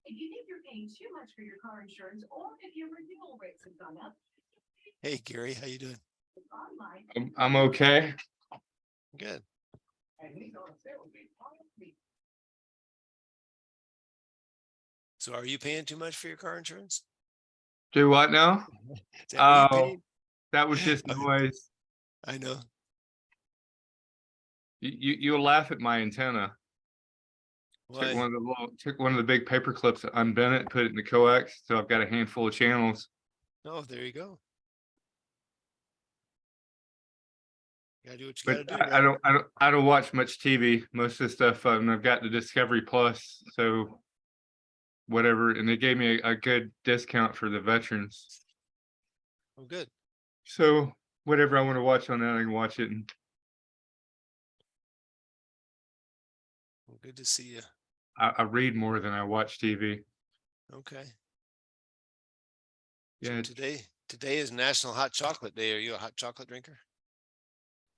If you think you're paying too much for your car insurance, or if your renewal rates have gone up. Hey, Gary, how you doing? I'm okay. Good. So are you paying too much for your car insurance? Do what now? Is that what you Oh, paid? that was just noise. I know. You'll laugh at my antenna. Why? Took one of the big paper clips, unbent it, put it in the coax, so I've got a handful of channels. Oh, there you go. You gotta do what you But gotta do. I don't watch much TV. Most of the stuff, I've got the Discovery Plus, so whatever, and they gave me a good discount for the veterans. Oh, good. So whatever I want to watch on that, I can watch it. And Well, good to see you. I read more than I watch TV. Okay. Yeah. So today is National Hot Chocolate Day. Are you a hot chocolate drinker?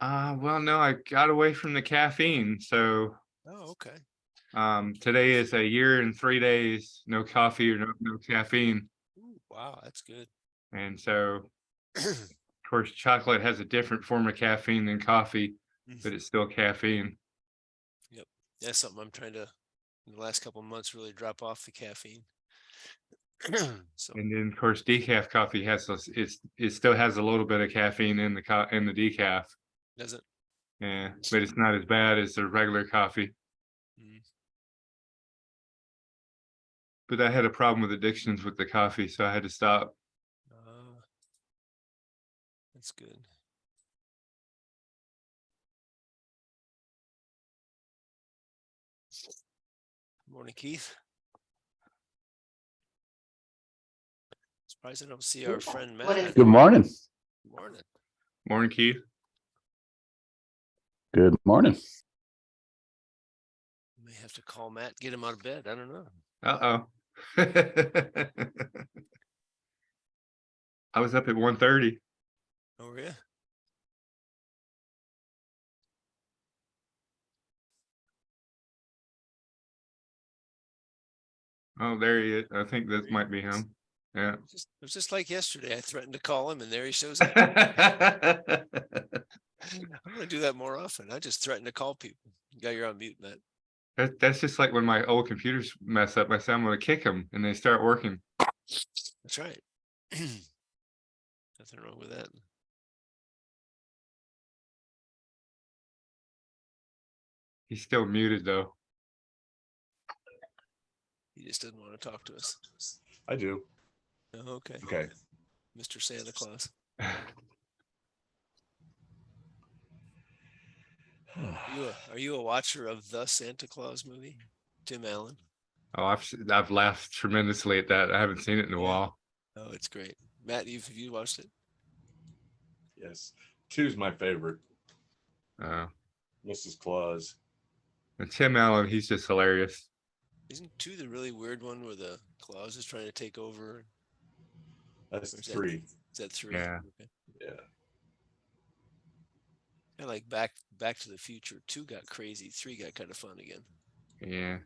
Well, no, I got away from the caffeine. So Oh, okay. today is a year and 3 days, no coffee or no caffeine. Ooh, wow, that's good. And so, of course, chocolate has a different form of caffeine than coffee, but it's still caffeine. Yep. That's something I'm trying to, in the last couple of months, really drop off the caffeine. So, And then, of course, decaf coffee it still has a little bit of caffeine in the decaf. does it? Yeah, but it's not as bad as the regular coffee. Mm. But I had a problem with addictions with the coffee, so I had to stop. That's good. Morning, Keith. Surprised I don't see our friend Matt. Good morning. Good morning. Morning, Keith. Good morning. May have to call Matt, get him out of bed. I don't know. I was up at 1:30. Oh, yeah. Oh, there he is. I think this might be him. Yeah. It was just like yesterday. I threatened to call him, and there he shows up. I'm going to do that more often. I just threaten to call people. Yeah, you're on mute, Matt. That's just like when my old computers mess up. I say I'm going to kick them, and they start working. That's right. Nothing wrong with that. He's still muted, though. He just doesn't want to talk to us. I do. Oh, okay. Okay. Mr. Santa Claus. Are you a watcher of the Santa Claus movie? Tim Allen? Oh, I've laughed tremendously at that. I haven't seen it in a while. Oh, it's great. Matt, have you watched it? Yes. 2's my favorite. Mrs. Claus. And Tim Allen, he's just hilarious. Isn't 2 the really weird one where the Claus is trying to take over? That's 3. Is that 3? Yeah. Okay. Yeah. Kind of like Back to the Future. 2 got crazy. 3 got kind of fun again. Yeah.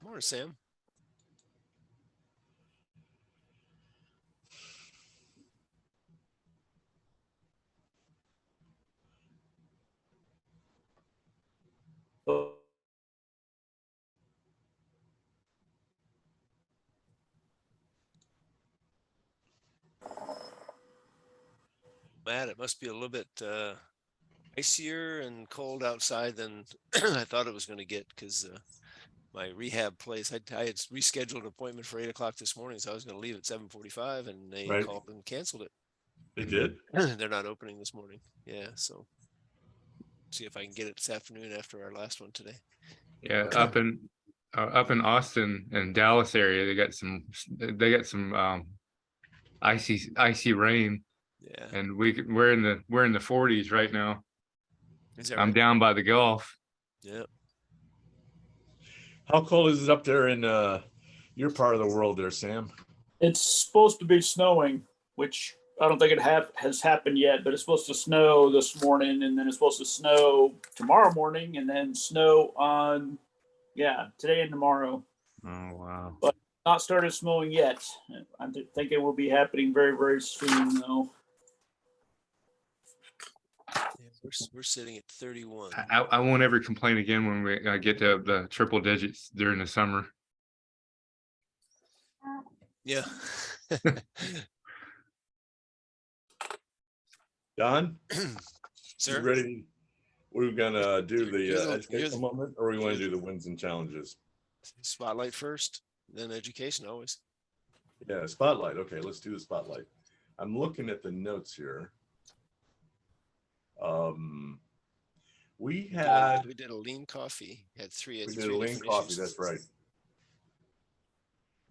Morning, Sam. Matt, it must be a little bit icier and cold outside than I thought it was going to get, because my rehab place, I had rescheduled an appointment for 8 o'clock this morning, so I was going to leave at 7:45, and they called and canceled it. They did? They're not opening this morning. Yeah, so see if I can get it this afternoon after our last one today. Yeah, up in Austin and Dallas area, they got some icy rain. Yeah. And we're in the 40s right now. I'm right? down by the Gulf. Yeah. How cold is it up there in your part of the world there, Sam? It's supposed to be snowing, which I don't think it has happened yet, but it's supposed to snow this morning, and then it's supposed to snow tomorrow morning, and then snow on Yeah, today and tomorrow. Oh, wow. Not started snowing yet. I think it will be happening very, very soon, though. Yeah, we're sitting at 31. I won't ever complain again when we get to the triple digits during the summer. Yeah. Don, you Sir, ready? We're gonna do You're the the- educational moment, or we want to you're do the wins and challenges? spotlight first, then education always. Yeah, spotlight. Okay, let's do the spotlight. I'm looking at the notes here. We had We did a lean coffee. Had three. Had we did three a lean different coffee. issues. That's right.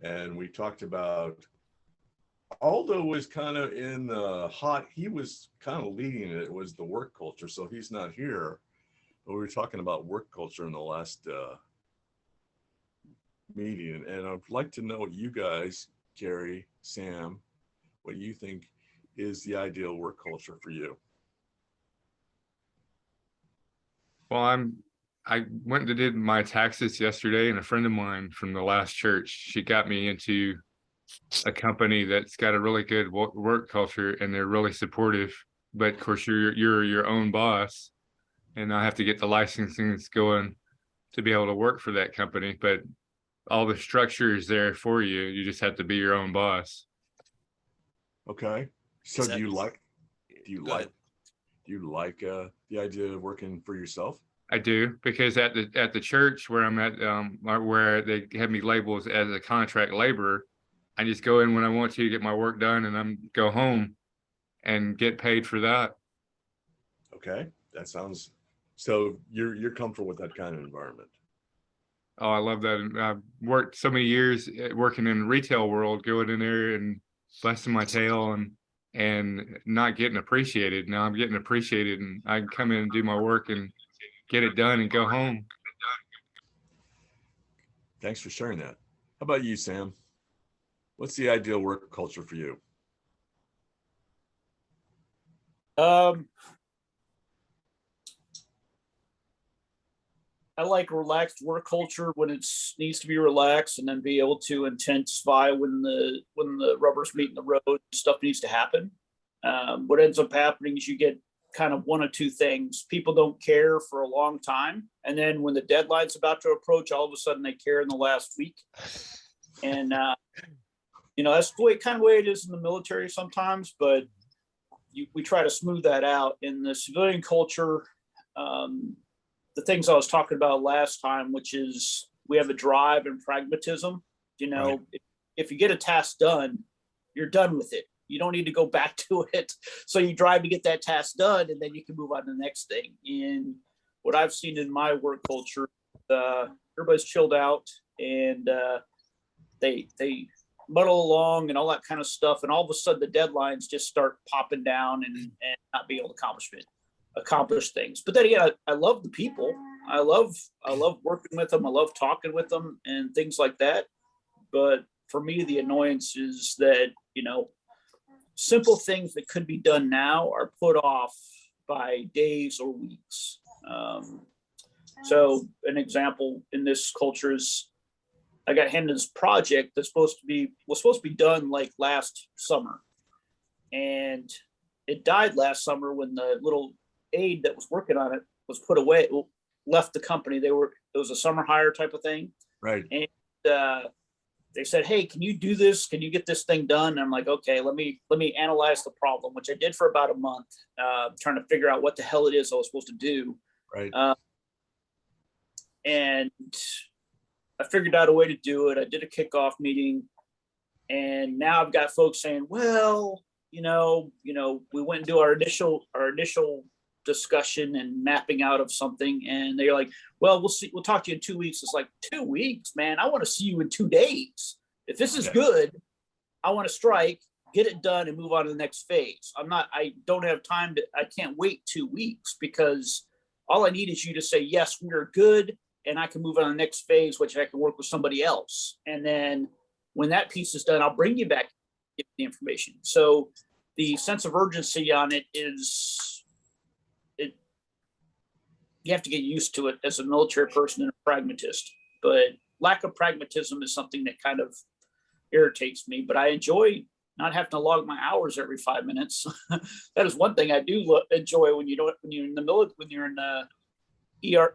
And we talked about, Aldo was kind of in the hot. He was kind of leading it. It was the work culture, so he's not here. But we were talking about work culture in the last meeting, and I'd like to know what you guys, Gary, Sam, what you think is the ideal work culture for you. Well, I went and did my taxes yesterday, and a friend of mine from the last church, she got me into a company that's got a really good work culture, and they're really supportive. But of course, you're your own boss, and I have to get the licensing going to be able to work for that company. But all the structure is there for you. You just have to be your own boss. Okay. So Is do that- you like Go ahead. the idea of working for yourself? I do, because at the church where I'm at, where they have me labeled as a contract laborer, I just go in when I want to get my work done, and I'm go home and get paid for that. Okay. That sounds, so you're comfortable with that kind of environment. Oh, I love that. And I've worked so many years working in the retail world, going in there and busting my tail and not getting appreciated. Now I'm getting appreciated, and I can come in and do my work and get it done and go home. Thanks for sharing that. How about you, Sam? What's the ideal work culture for you? I like relaxed work culture when it needs to be relaxed, and then be able to intensify when the rubbers meet in the road. Stuff needs to happen. What ends up happening is you get kind of one of two things. People don't care for a long time, and then when the deadline's about to approach, all of a sudden they care in the last week. And that's the way it is in the military sometimes, but we try to smooth that out in the civilian culture. The things I was talking about last time, which is we have a drive and pragmatism. Right. If you get a task done, you're done with it. You don't need to go back to it. So you drive to get that task done, and then you can move on to the next thing. And what I've seen in my work culture, everybody's chilled out, and they muddle along and all that kind of stuff. And all of a sudden the deadlines just start popping down and not being able to accomplish things. But then again, I love the people. I love working with them. I love talking with them and things like that. But for me, the annoyance is that, simple things that could be done now are put off by days or weeks. So an example in this culture is I got handed this project that's was supposed to be done like last summer. And it died last summer when the little aide that was working on it was put away, left the company. It was a summer hire type of thing. Right. And they said, "Hey, can you do this? Can you get this thing done?" And I'm like, "Okay, let me analyze the problem," which I did for about a month, trying to figure out what the hell it is I was supposed to do. Right. And I figured out a way to do it. I did a kickoff meeting, and now I've got folks saying, "Well, we went and do our initial discussion and mapping out of something," and they're like, "Well, we'll talk to you in 2 weeks." It's like, 2 weeks, man. I want to see you in 2 days. If this is good, I want to strike, get it done, and move on to the next phase. I don't have time I can't wait 2 weeks, because all I need is you to say, yes, we are good, and I can move on to the next phase, which I can work with somebody else. And then when that piece is done, I'll bring you back the information. So the sense of urgency on it you have to get used to it as a military person and a pragmatist. but lack of pragmatism is something that kind of irritates me. But I enjoy not having to log my hours every 5 minutes. That is one thing I do enjoy when you're in the military, when you're in the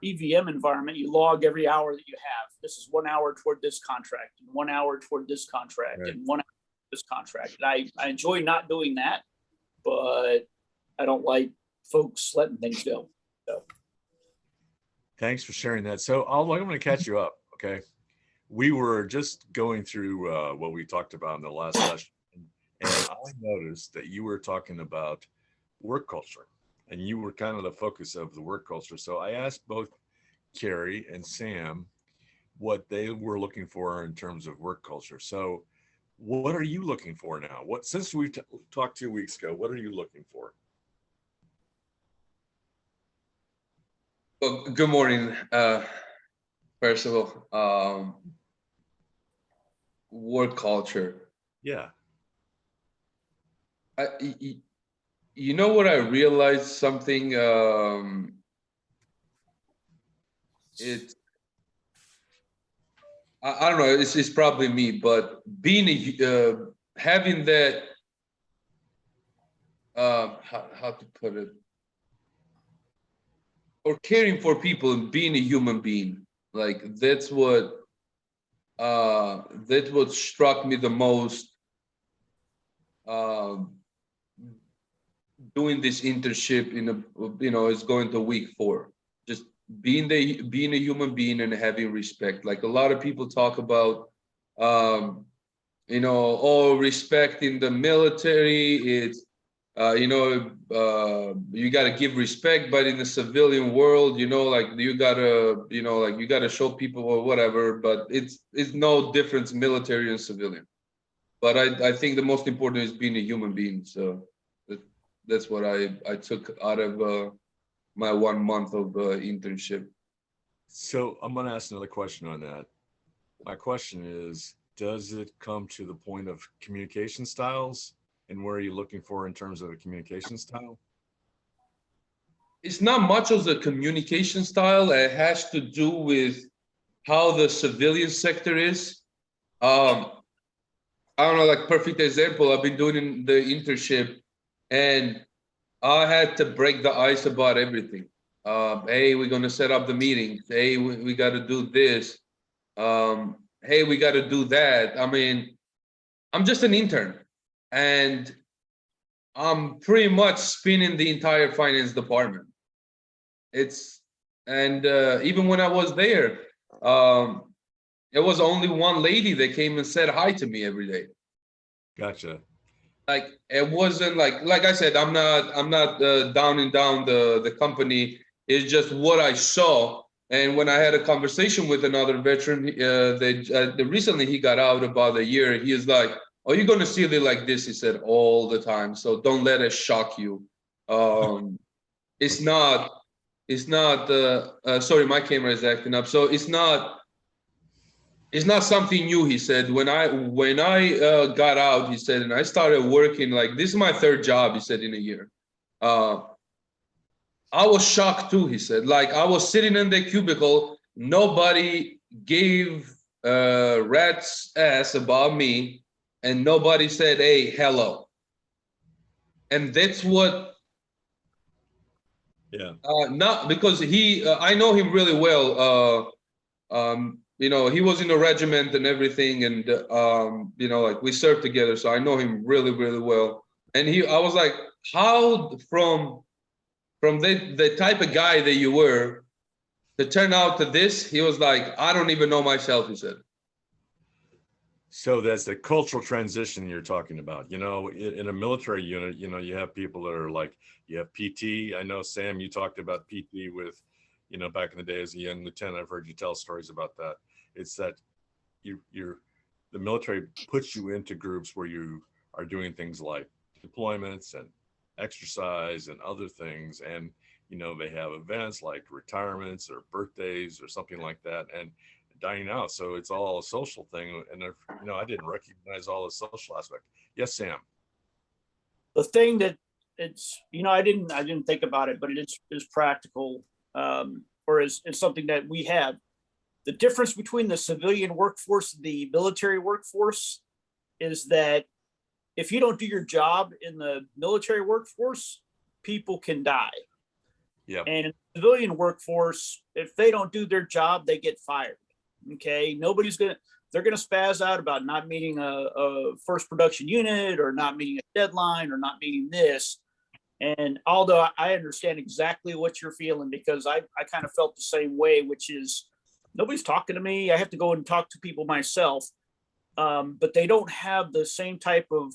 EVM environment, you log every hour that you have. This is 1 hour toward this contract, and 1 hour toward this contract, Right. and 1 hour toward this contract. And I enjoy not doing that, but I don't like folks letting things go. So Thanks for sharing that. So I'm going to catch you up. Okay. We were just going through what we talked about in the last session. And I noticed that you were talking about work culture, and you were kind of the focus of the work culture. So I asked both Carrie and Sam what they were looking for in terms of work culture. So what are you looking for now? Since we talked 2 weeks ago, what are you looking for? Well, good morning. First of all, work culture. Yeah. You know what I realized something. It. I don't know. It's probably me, but being having that. How to put it? Or caring for people and being a human being, like that's what struck me the most. Doing this internship it's going to week 4. Just being a human being and having respect. Like a lot of people talk about, respect in the military. It's you got to give respect, but in the civilian world, you got to show people or whatever, but it's no difference military and civilian. But I think the most important is being a human being. So that's what I took out of my 1 month of internship. So I'm going to ask another question on that. My question is, does it come to the point of communication styles? And what are you looking for in terms of a communication style? It's not much of the communication style. It has to do with how the civilian sector is. I don't know, like perfect example, I've been doing the internship and I had to break the ice about everything. Hey, we're going to set up the meeting. Hey, we got to do this. Hey, we got to do that. I mean, I'm just an intern. And I'm pretty much spinning the entire finance department. Even when I was there, it was only one lady that came and said hi to me every day. Gotcha. Like it wasn't like I said, I'm not downing down the company. It's just what I saw. And when I had a conversation with another veteran, recently he got out about a year. He is like, "Oh, you're gonna see it like this," he said, all the time. So don't let it shock you. It's not. Sorry, my camera is acting up. So it's not something new. He said when I got out, he said, and I started working like this is my 3rd job. He said in a year. I was shocked too. He said, like I was sitting in the cubicle. Nobody gave a rat's ass about me. And nobody said, "Hey, hello." And that's what. Yeah. Not because I know him really well. He was in a regiment and everything, and like we served together, so I know him really, really well. And I was like, how from the type of guy that you were to turn out to this? He was like, I don't even know myself. He said. So that's the cultural transition you're talking about. In a military unit, you have people that are like, you have PT. I know, Sam, you talked about PT with, back in the day as a young lieutenant. I've heard you tell stories about that. It's that the military puts you into groups where you are doing things like deployments and exercise and other things. And, they have events like retirements or birthdays or something like that. And dining out, so it's all a social thing, and I didn't recognize all the social aspect. Yes, Sam. the thing that it's I didn't think about it, but it is practical, or is something that we have. the difference between the civilian workforce and the military workforce is that if you don't do your job in the military workforce, people can die. Yeah. And in the civilian workforce, if they don't do their job, they get fired. Okay. They're going to spaz out about not meeting a first production unit or not meeting a deadline or not meeting this. And although I understand exactly what you're feeling, because I kind of felt the same way, which is nobody's talking to me. I have to go and talk to people myself. But they don't have the same type of,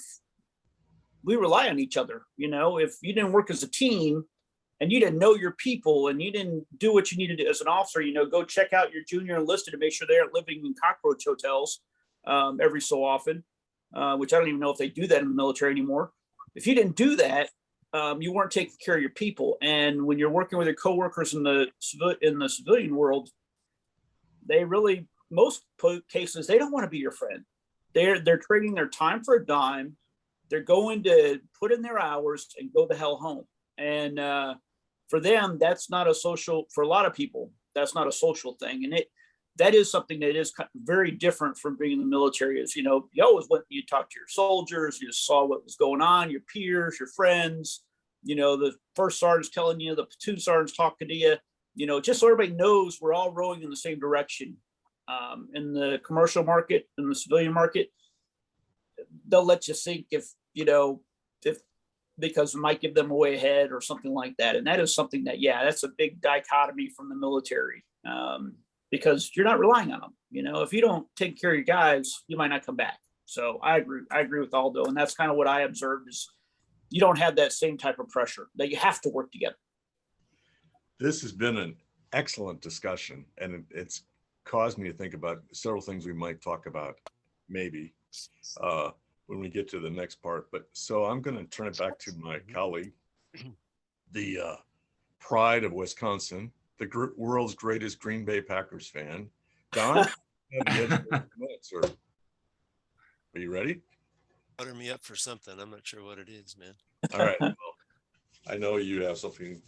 we rely on each other. You know, if you didn't work as a team and you didn't know your people and you didn't do what you needed to as an officer, you know, go check out your junior enlisted to make sure they aren't living in cockroach hotels every so often, which I don't even know if they do that in the military anymore. If you didn't do that, you weren't taking care of your people. And when you're working with your coworkers in the civilian world, they really, most cases, they don't want to be your friend. They're trading their time for a dime. They're going to put in their hours and go the hell home. And for them, that's not a social, for a lot of people, that's not a social thing. And that is something that is very different from being in the military. Is, you know, you always went, you talked to your soldiers, you saw what was going on, your peers, your friends, you know, the first sergeant's telling you, the platoon sergeant's talking to you, you know, just so everybody knows we're all rowing in the same direction. In the commercial market, in the civilian market, they'll let you sink if, you know, because it might give them a way ahead or something like that. And that is something that, yeah, that's a big dichotomy from the military, because you're not relying on them. You know, if you don't take care of your guys, you might not come back. So I agree with Aldo. And that's kind of what I observed is you don't have that same type of pressure that you have to work together. This has been an excellent discussion, and it's caused me to think about several things we might talk about maybe when we get to the next part. But so I'm going to turn it back to my colleague, the pride of Wisconsin, the world's greatest Green Bay Packers fan. Don, you have the edge minutes, sir. Are you ready? Butter me up for something. I'm not sure what it is, man. All right. Well, I know you have something.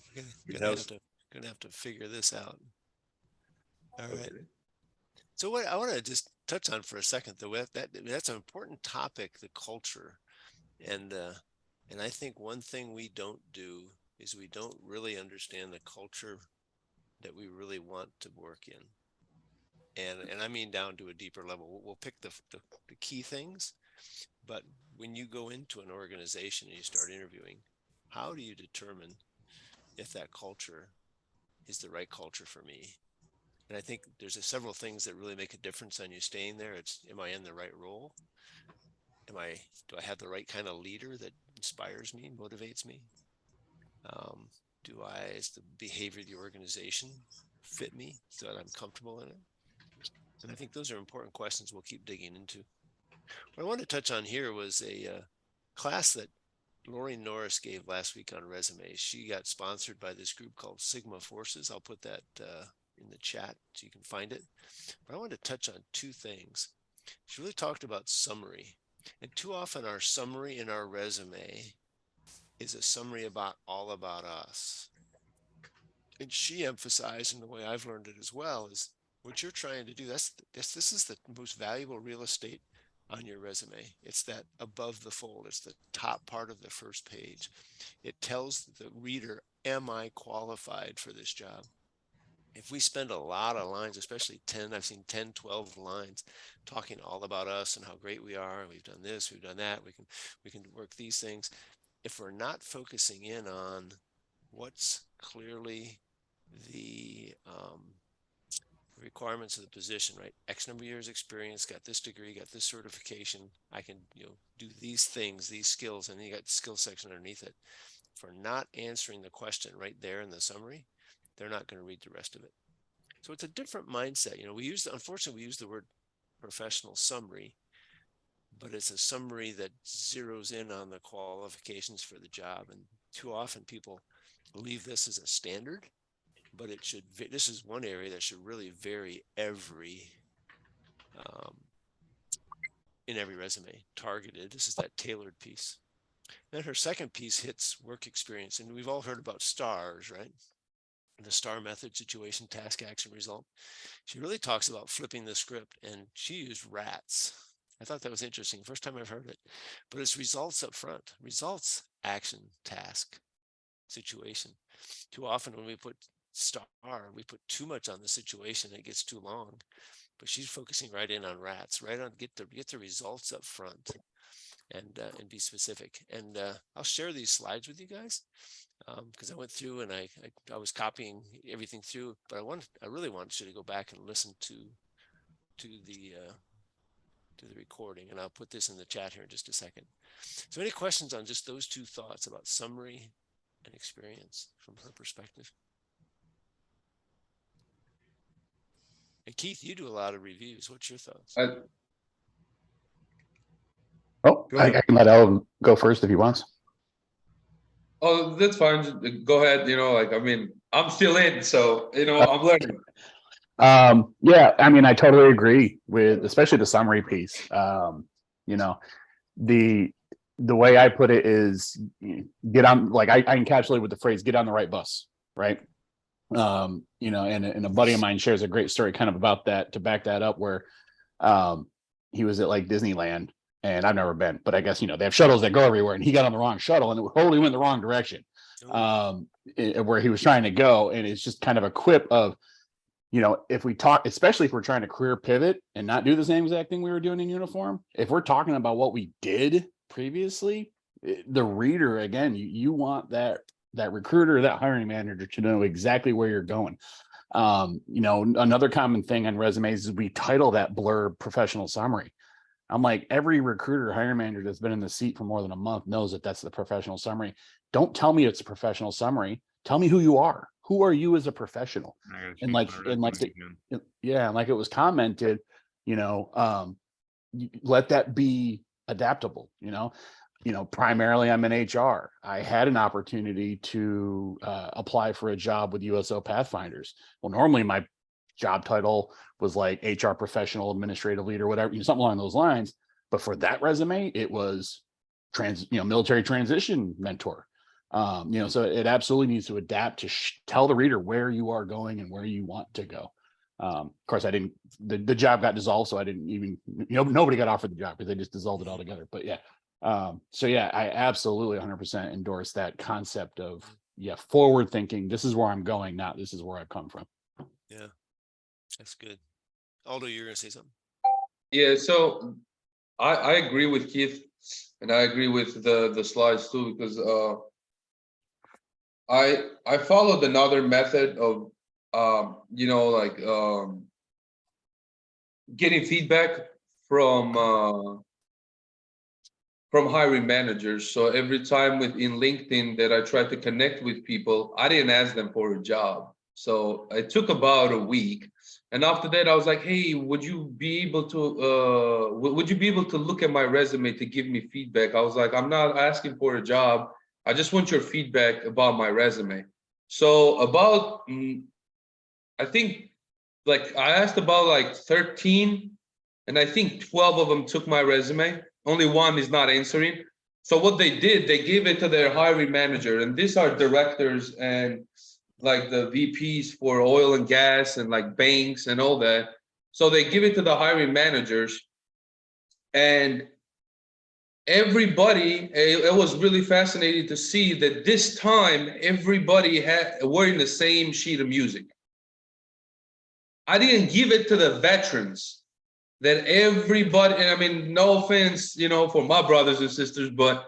Gonna have to figure this out. All right. Okay. So what I want to just touch on for a second, though, that's an important topic, the culture, and I think one thing we don't do is we don't really understand the culture that we really want to work in, and I mean down to a deeper level. We'll pick the key things, but when you go into an organization and you start interviewing, how do you determine if that culture is the right culture for me? And I think there's several things that really make a difference on you staying there. It's, am I in the right role? Do I have the right kind of leader that inspires me, motivates me? Is the behavior of the organization fit me so that I'm comfortable in it? And I think those are important questions we'll keep digging into. What I wanted to touch on here was a class that Lori Norris gave last week on resumes. She got sponsored by this group called Sigma Forces. I'll put that in the chat so you can find it. But I wanted to touch on two things. She really talked about summary. And too often our summary in our resume is a summary all about us. And she emphasized, and the way I've learned it as well, is what you're trying to do. This is the most valuable real estate on your resume. It's that above the fold. It's the top part of the first page. It tells the reader, am I qualified for this job? If we spend a lot of lines, especially 10, I've seen 10, 12 lines talking all about us and how great we are, and we've done this, we've done that, we can work these things. If we're not focusing in on what's clearly the requirements of the position, right? X number of years experience, got this degree, got this certification, I can, do these things, these skills, and then you got the skill section underneath it. If we're not answering the question right there in the summary, they're not going to read the rest of it. So it's a different mindset. Unfortunately, we use the word professional summary, but it's a summary that zeroes in on the qualifications for the job. And too often people leave this as a standard, but this is one area that should really vary in every resume, targeted. This is that tailored piece. Then her second piece hits work experience. And we've all heard about STARS, right? the STAR method: situation, task, action, result. She really talks about flipping the script, and she used rats. I thought that was interesting. First time I've heard it, but it's results up front: results, action, task, situation. Too often when we put STAR, we put too much on the situation. It gets too long. But she's focusing right in on rats, right on get the results up front, and be specific. And I'll share these slides with you guys because I went through and I was copying everything through, but I really wanted you to go back and listen to the recording, and I'll put this in the chat here in just a second. So any questions on just those two thoughts about summary and experience from her perspective? And Keith, you do a lot of reviews. What's your thoughts? Oh, Go I ahead. can let Ellen go first if he wants. Oh, that's fine. Just go ahead. Like, I mean, I'm still in, so, I'm learning. Yeah, I mean, I totally agree with, especially the summary piece. The way I put it is get on, like I encapsulate with the phrase, get on the right bus, right? And a buddy of mine shares a great story kind of about that to back that up, where he was at like Disneyland, and I've never been, but I guess, they have shuttles that go everywhere, and he got on the wrong shuttle and it totally went the wrong direction, where he was trying to go. And it's just kind of a quip of, if we talk, especially if we're trying to career pivot and not do the same exact thing we were doing in uniform, if we're talking about what we did previously, the reader, again, you want that recruiter, that hiring manager to know exactly where you're going. Another common thing on resumes is we title that blurb professional summary. I'm like, every recruiter, hiring manager that's been in the seat for more than a month knows that that's the professional summary. Don't tell me it's a professional summary. Tell me who you are. Who are you as a professional? And like it was commented, let that be adaptable. Primarily I'm in HR. I had an opportunity to apply for a job with USO Pathfinders. Well, normally my job title was like HR professional, administrative leader, whatever, something along those lines. But for that resume, it was military transition mentor. So it absolutely needs to adapt to tell the reader where you are going and where you want to go. Of course, the job got dissolved, so I didn't even, nobody got offered the job because they just dissolved it all together. But yeah. I absolutely 100% endorse that concept of, forward thinking. This is where I'm going, not this is where I've come from. Yeah, that's good. Aldo, you're going to say something? Yeah, so I agree with Keith, and I agree with the slides too, because I followed another method of getting feedback from hiring managers. So every time in LinkedIn that I tried to connect with people, I didn't ask them for a job. So it took about a week. And after that, I was like, hey, would you be able to look at my resume to give me feedback? I was like, I'm not asking for a job. I just want your feedback about my resume. So about, I think, like I asked about like 13, and I think 12 of them took my resume. Only one is not answering. So what they did, they gave it to their hiring manager, and these are directors and like the VPs for oil and gas and like banks and all that. So they give it to the hiring managers, and everybody, it was really fascinating to see that this time everybody had wearing the same sheet of music. I didn't give it to the veterans. That everybody, and I mean, no offense, for my brothers and sisters, but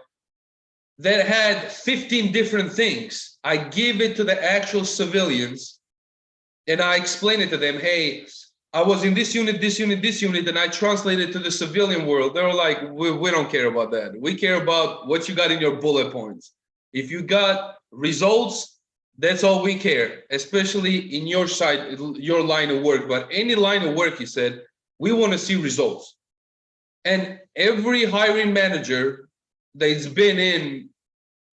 that had 15 different things. I give it to the actual civilians, and I explain it to them. Hey, I was in this unit, and I translated to the civilian world. They were like, we don't care about that. We care about what you got in your bullet points. If you got results, that's all we care, especially in your side, your line of work. But any line of work, he said, we want to see results. And every hiring manager that's been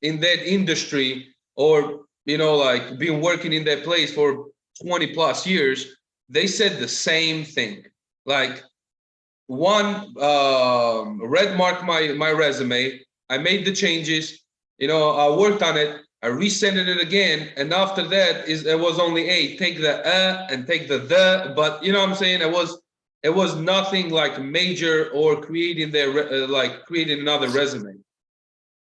in that industry, or like been working in that place for 20 plus years, they said the same thing. Like, one, red marked my resume. I made the changes, I worked on it, I resended it again, and after that it was only a take the and take the, but you know what I'm saying? It was nothing like major or creating their like creating another resume.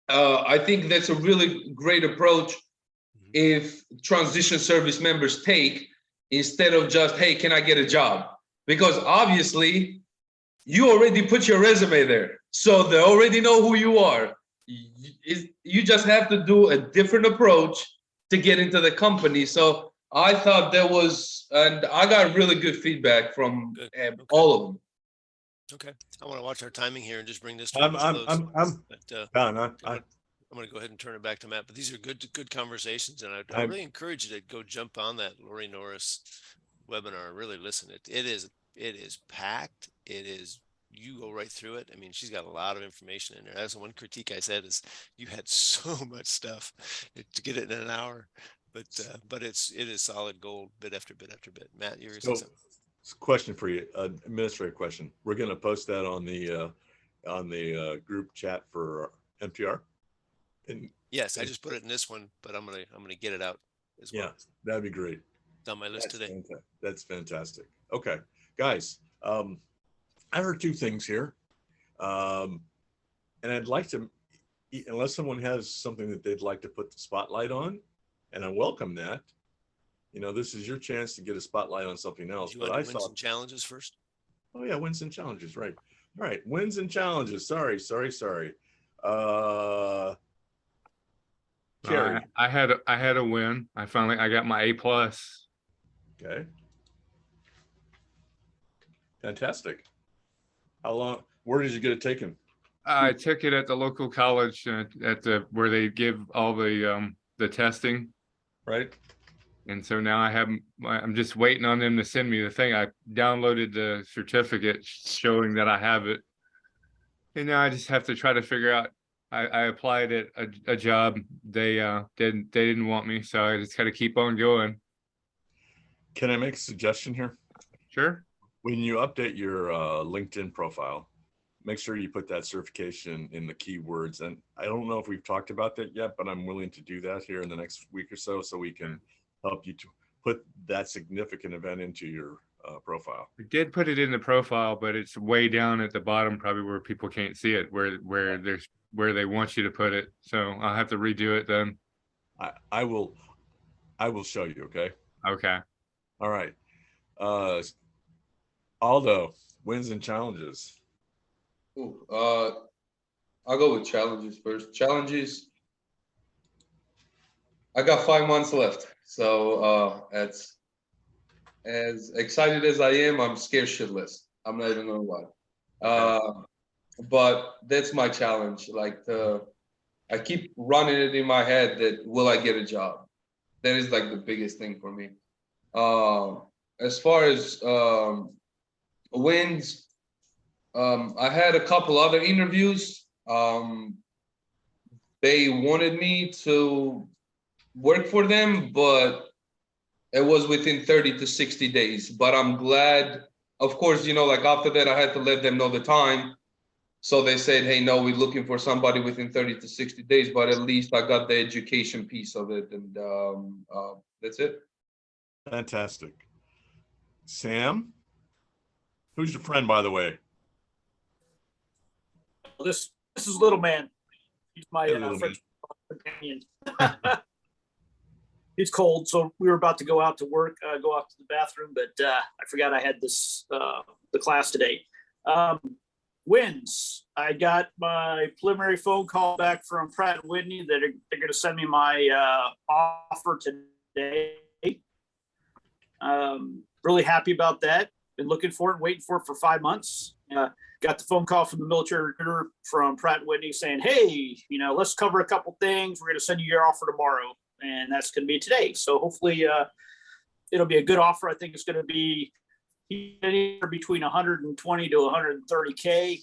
I think that's a really great approach if transition service members take, instead of just, hey, can I get a job? Because obviously you already put your resume there, so they already know who you are. You just have to do a different approach to get into the company. So I thought that was, and I got really good feedback from all of them. Okay, I want to watch our timing here and just bring this to I'm a close. But, done. I'm going to go ahead and turn it back to Matt, but these are good conversations, and I really encourage you to go jump on that Lori Norris webinar and really listen. It is packed. You go right through it. I mean, she's got a lot of information in there. That's one critique I said is you had so much stuff to get it in an hour, but it is solid gold, bit after bit after bit. Matt, you're So, question for you, administrative question. We're going to post that on the group chat for MTR. And yes, I just put it in this one, but I'm gonna get it out as well. yeah, that'd be great. It's on my list today. That's fantastic. Okay, guys, I heard two things here, and I'd like to, unless someone has something that they'd like to put the spotlight on, and I welcome that. You know, this is your chance to get a spotlight on something else. You but want I to win saw some challenges first. Oh yeah, wins and challenges, right? All right, wins and challenges. Sorry. Carrie. I had a win. I got my A+. Okay. Fantastic. How long? Where did you get it taken? I took it at the local college where they give all the testing. Right. And so now I'm just waiting on them to send me the thing. I downloaded the certificate showing that I have it. And now I just have to try to figure out, I applied at a job. They didn't want me. So I just got to keep on going. Can I make a suggestion here? Sure. When you update your LinkedIn profile, make sure you put that certification in the keywords. And I don't know if we've talked about that yet, but I'm willing to do that here in the next week or so we can help you to put that significant event into your profile. We did put it in the profile, but it's way down at the bottom, probably where people can't see it, where they want you to put it. So I'll have to redo it then. I will show you. Okay. Okay. All right. Aldo, wins and challenges. Ooh, I'll go with challenges first. Challenges. I got 5 months left. So it's as excited as I am, I'm scared shitless. I'm not even gonna lie. But that's my challenge. Like I keep running it in my head that will I get a job? That is like the biggest thing for me. As far as wins, I had a couple other interviews. They wanted me to work for them, but it was within 30 to 60 days. But I'm glad, of course, you know, like after that, I had to let them know the time. So they said, hey, no, we're looking for somebody within 30 to 60 days, but at least I got the education piece of it. And that's it. Fantastic. Sam, who's your friend, by the way? This is Little Man. He's my Little French companion. It's cold, so we were about to go out to work, go out to the bathroom, but I forgot I had this the class today. Wins. I got my preliminary phone call back from Pratt & Whitney that they're going to send me my offer today. Really happy about that. Been looking for it, waiting for it for 5 months. Got the phone call from the military recruiter from Pratt & Whitney saying, hey, you know, let's cover a couple things. We're going to send you your offer tomorrow. And that's going to be today. So hopefully it'll be a good offer. I think it's going to be anywhere between 120 to 130K.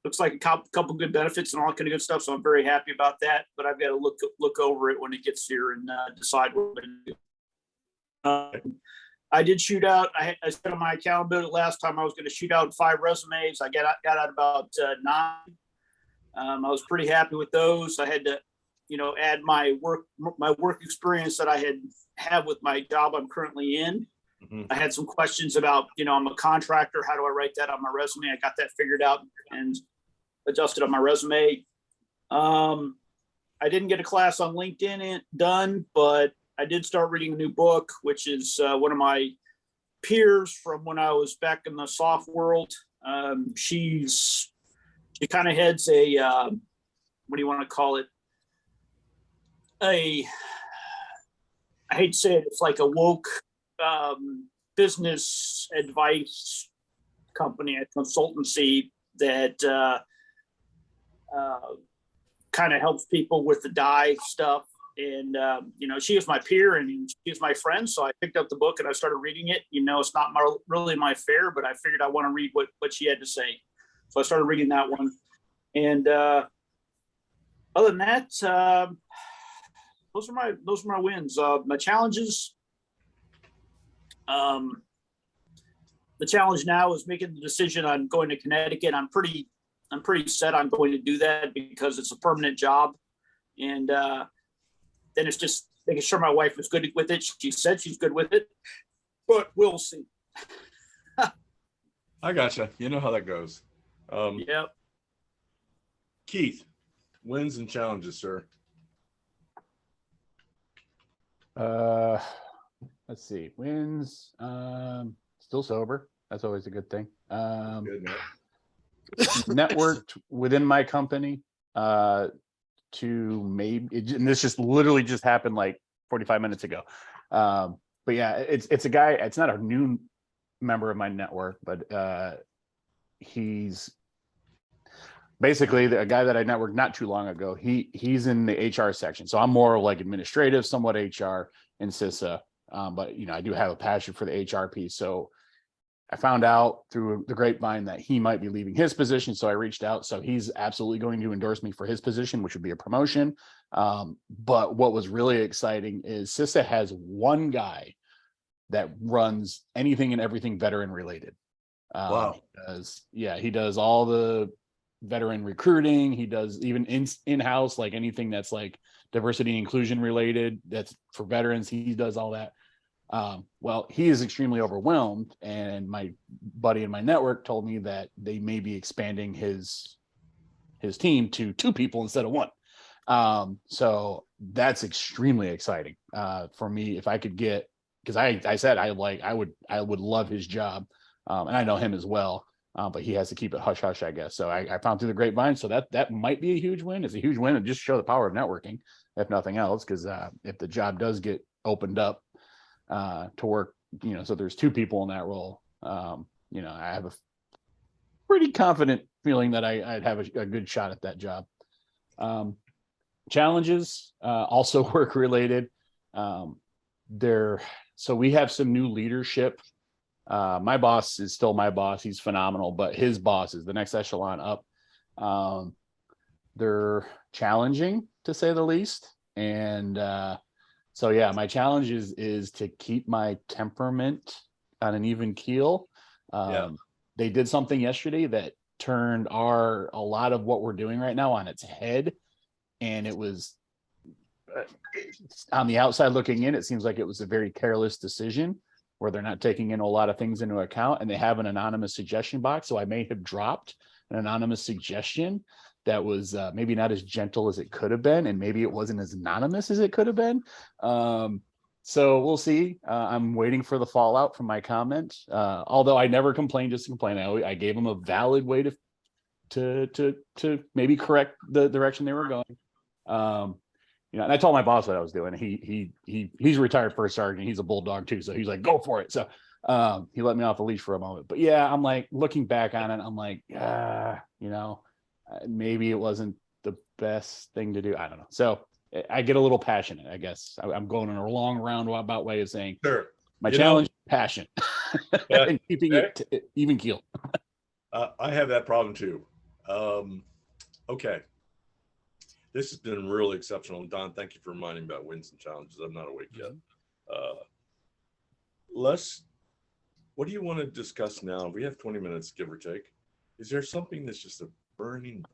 Looks like a couple good benefits and all kind of good stuff. So I'm very happy about that. But I've got to look over it when it gets here and decide what to do. I did shoot out. I said on my accountability last time I was going to shoot out 5 resumes. I got out about 9. I was pretty happy with those. I had to add my work experience that I had with my job I'm currently in. Mhm. I had some questions about, I'm a contractor. How do I write that on my resume? I got that figured out and adjusted on my resume. I didn't get a class on LinkedIn done, but I did start reading a new book, which is one of my peers from when I was back in the soft world. She kind of heads a, what do you want to call it? I hate to say it, it's like a woke business advice company, a consultancy that kind of helps people with the DIE stuff. And, she was my peer and she was my friend. So I picked up the book and I started reading it. It's not really my fare, but I figured I want to read what she had to say. So I started reading that one. And other than that, those are my wins. My challenges. The challenge now is making the decision on going to Connecticut. I'm pretty set on going to do that because it's a permanent job. And then it's just making sure my wife is good with it. She said she's good with it, but we'll see. I gotcha. You know how that goes. Yep. Keith, wins and challenges, sir. Let's see. Wins. Still sober. That's always a good thing. Good, man. Networked within my company to maybe, and this just literally just happened like 45 minutes ago. But yeah, it's a guy. It's not a new member of my network, but he's basically a guy that I networked not too long ago. He's in the HR section, so I'm more like administrative, somewhat HR and CISA. But I do have a passion for the HR piece. So I found out through the grapevine that he might be leaving his position. So I reached out. So he's absolutely going to endorse me for his position, which would be a promotion. But what was really exciting is CISA has one guy that runs anything and everything veteran related. Wow. He does all the veteran recruiting. He does even in-house, like anything that's like diversity and inclusion related, that's for veterans. He does all that. Well, he is extremely overwhelmed, and my buddy in my network told me that they may be expanding his team to 2 people instead of 1. So that's extremely exciting for me. If I could get, because I said I would love his job, and I know him as well, but he has to keep it hush hush, I guess. So I found through the grapevine, so that might be a huge win. It's a huge win, and just show the power of networking, if nothing else, because if the job does get opened up to work, so there's 2 people in that role. I have a pretty confident feeling that I'd have a good shot at that job. Challenges, also work related. So we have some new leadership. My boss is still my boss. He's phenomenal, but his boss is the next echelon up. They're challenging, to say the least. And so yeah, my challenge is to keep my temperament on an even keel. They did something yesterday that turned a lot of what we're doing right now on its head. And it was on the outside looking in, it seems like it was a very careless decision where they're not taking in a lot of things into account, and they have an anonymous suggestion box. So I may have dropped an anonymous suggestion that was maybe not as gentle as it could have been, and maybe it wasn't as anonymous as it could have been. So we'll see. I'm waiting for the fallout from my comment. Although I never complained just to complain. I gave them a valid way to maybe correct the direction they were going. And I told my boss what I was doing. He's retired first sergeant. He's a bulldog too, so he's like, go for it. So he let me off the leash for a moment. But yeah, I'm like, looking back on it, I'm like, maybe it wasn't the best thing to do. I don't know. So I get a little passionate, I guess. I'm going in a long roundabout way of saying, Sure. My challenge, passion, and keeping it even keel. I have that problem too. Okay. This has been really exceptional. Don, thank you for reminding me about wins and challenges. I'm not awake yet. What do you want to discuss now? We have 20 minutes, give or take. Is there something that's just a burning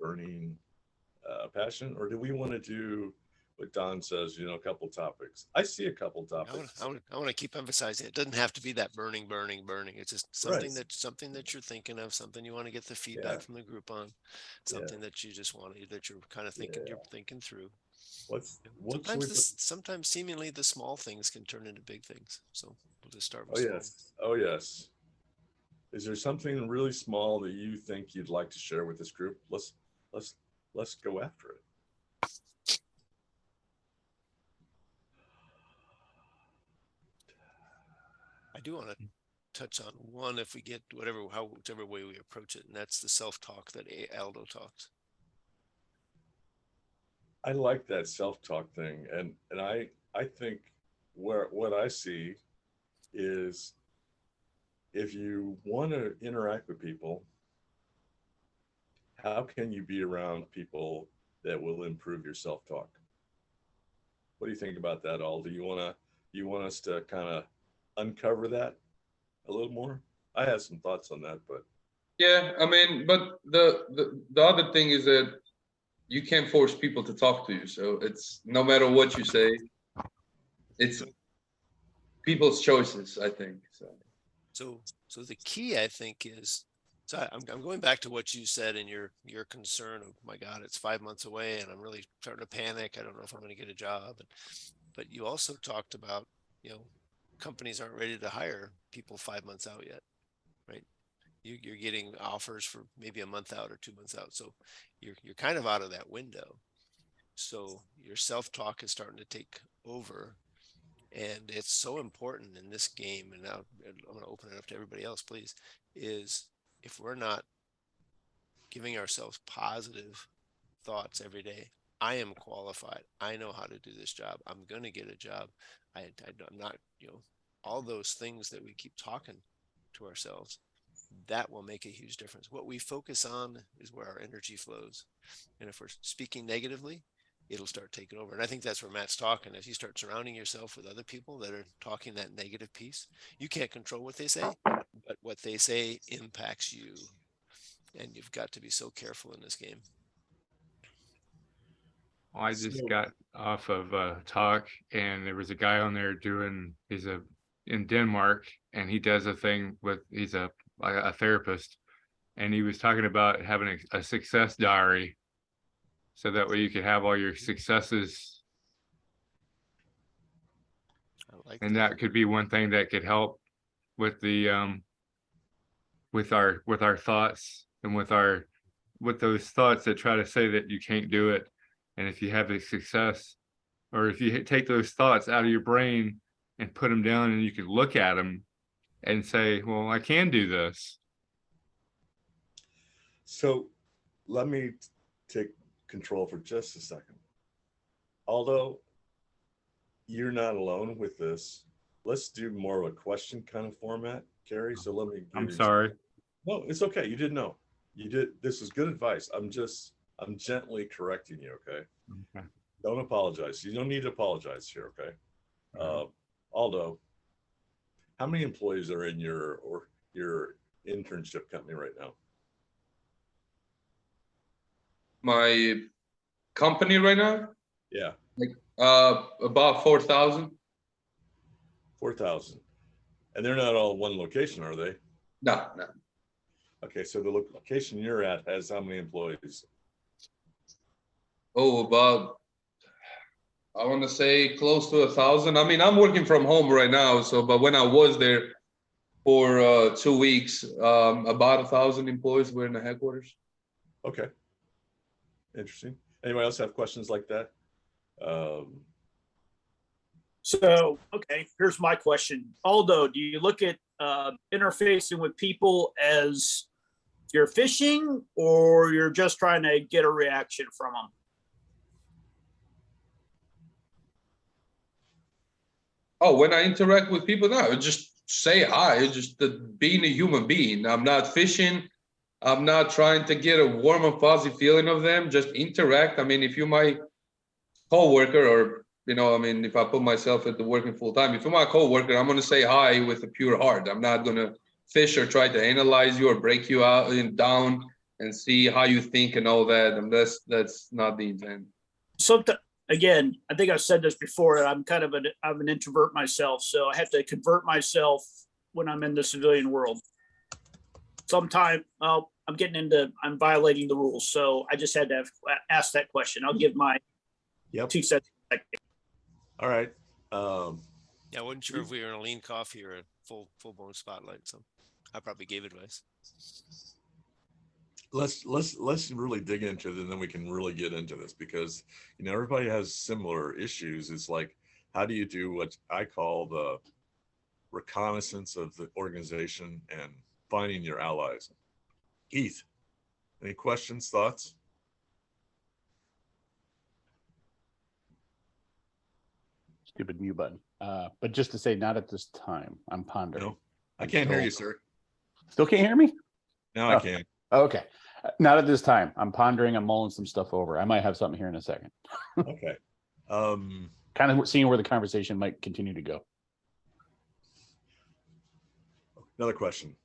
passion, or do we want to do But Don says, a couple topics. I see a couple I topics. want to keep emphasizing it doesn't have to be that burning. It's just something that you're thinking of, something you want to get the feedback from the group on, something that you just want to, that you're kind of thinking, you're thinking through. Sometimes seemingly the small things can turn into big things. So we'll just start with small. Oh yes. Is there something really small that you think you'd like to share with this group? Let's go after it. I do want to touch on one if we get whichever way we approach it, and that's the self-talk that Aldo talked. I like that self-talk thing, and I think what I see is if you want to interact with people, how can you be around people that will improve your self-talk? What do you think about that, Aldo? You want us to kind of uncover that a little more? I have some thoughts on that, but yeah, I mean, but the other thing is that you can't force people to talk to you. So it's no matter what you say, it's people's choices, I think. So the key, I think, is, so I'm going back to what you said in your concern of, my God, it's 5 months away and I'm really starting to panic. I don't know if I'm going to get a job. But you also talked about, companies aren't ready to hire people 5 months out yet, right? You're getting offers for maybe a month out or 2 months out. So you're kind of out of that window. So your self-talk is starting to take over. And it's so important in this game. And now I'm going to open it up to everybody else, please, is if we're not giving ourselves positive thoughts every day, I am qualified. I know how to do this job. I'm going to get a job. I'm not, all those things that we keep talking to ourselves, that will make a huge difference. What we focus on is where our energy flows. And if we're speaking negatively, it'll start taking over. And I think that's where Matt's talking. As you start surrounding yourself with other people that are talking that negative piece, you can't control what they say, but what they say impacts you. And you've got to be so careful in this game. Well, I just got off of talk, and there was a guy on there he's in Denmark, and he does a thing he's a therapist, and he was talking about having a success diary, so that way you could have all your successes. And that could be one thing that could help with the with our thoughts, and with those thoughts that try to say that you can't do it. And if you have a success, or if you take those thoughts out of your brain and put them down, and you can look at them and say, well, I can do this. So let me take control for just a second. Although you're not alone with this, let's do more of a question kind of format, Carrie. So let me I'm sorry. No, it's okay. You didn't know. You did. This is good advice. I'm gently correcting you. Okay. Don't apologize. You don't need to apologize here. Okay. Aldo, how many employees are in your internship company right now? My company right now? Yeah. About 4,000. 4,000. And they're not all one location, are they? No. Okay, so the location you're at has how many employees? Oh, about, I want to say close to 1,000. I mean, I'm working from home right now, but when I was there for 2 weeks, about 1,000 employees were in the headquarters. Okay. Interesting. Anybody else have questions like that? So, okay, here's my question. Aldo, do you look at interfacing with people as you're fishing, or you're just trying to get a reaction from them? Oh, when I interact with people, no, just say hi, just being a human being. I'm not fishing. I'm not trying to get a warm and fuzzy feeling of them, just interact. I mean, if you're my coworker, or, I mean, if I put myself at the working full time, if you're my coworker, I'm going to say hi with a pure heart. I'm not going to fish or try to analyze you or break you out and down and see how you think and all that. And that's not the intent. again, I think I've said this before, I'm an introvert myself, so I have to convert myself when I'm in the civilian world. Sometime, I'm violating the rules, so I just had to ask that question. I'll give my Yep. 2 cents. All right. Yeah, I wasn't sure if we were in a lean coffee or a full blown spotlight, so I probably gave advice. Let's really dig into it, and then we can really get into this, because everybody has similar issues. It's like, how do you do what I call the reconnaissance of the organization and finding your allies? Keith, any questions, thoughts? Stupid mute button. But just to say, not at this time. I'm pondering. No, I can't hear you, sir. Still can't hear me? Now I can. Okay. Not at this time. I'm pondering. I'm mulling some stuff over. I might have something here in a second. Okay. Kind of seeing where the conversation might continue to go. Another question.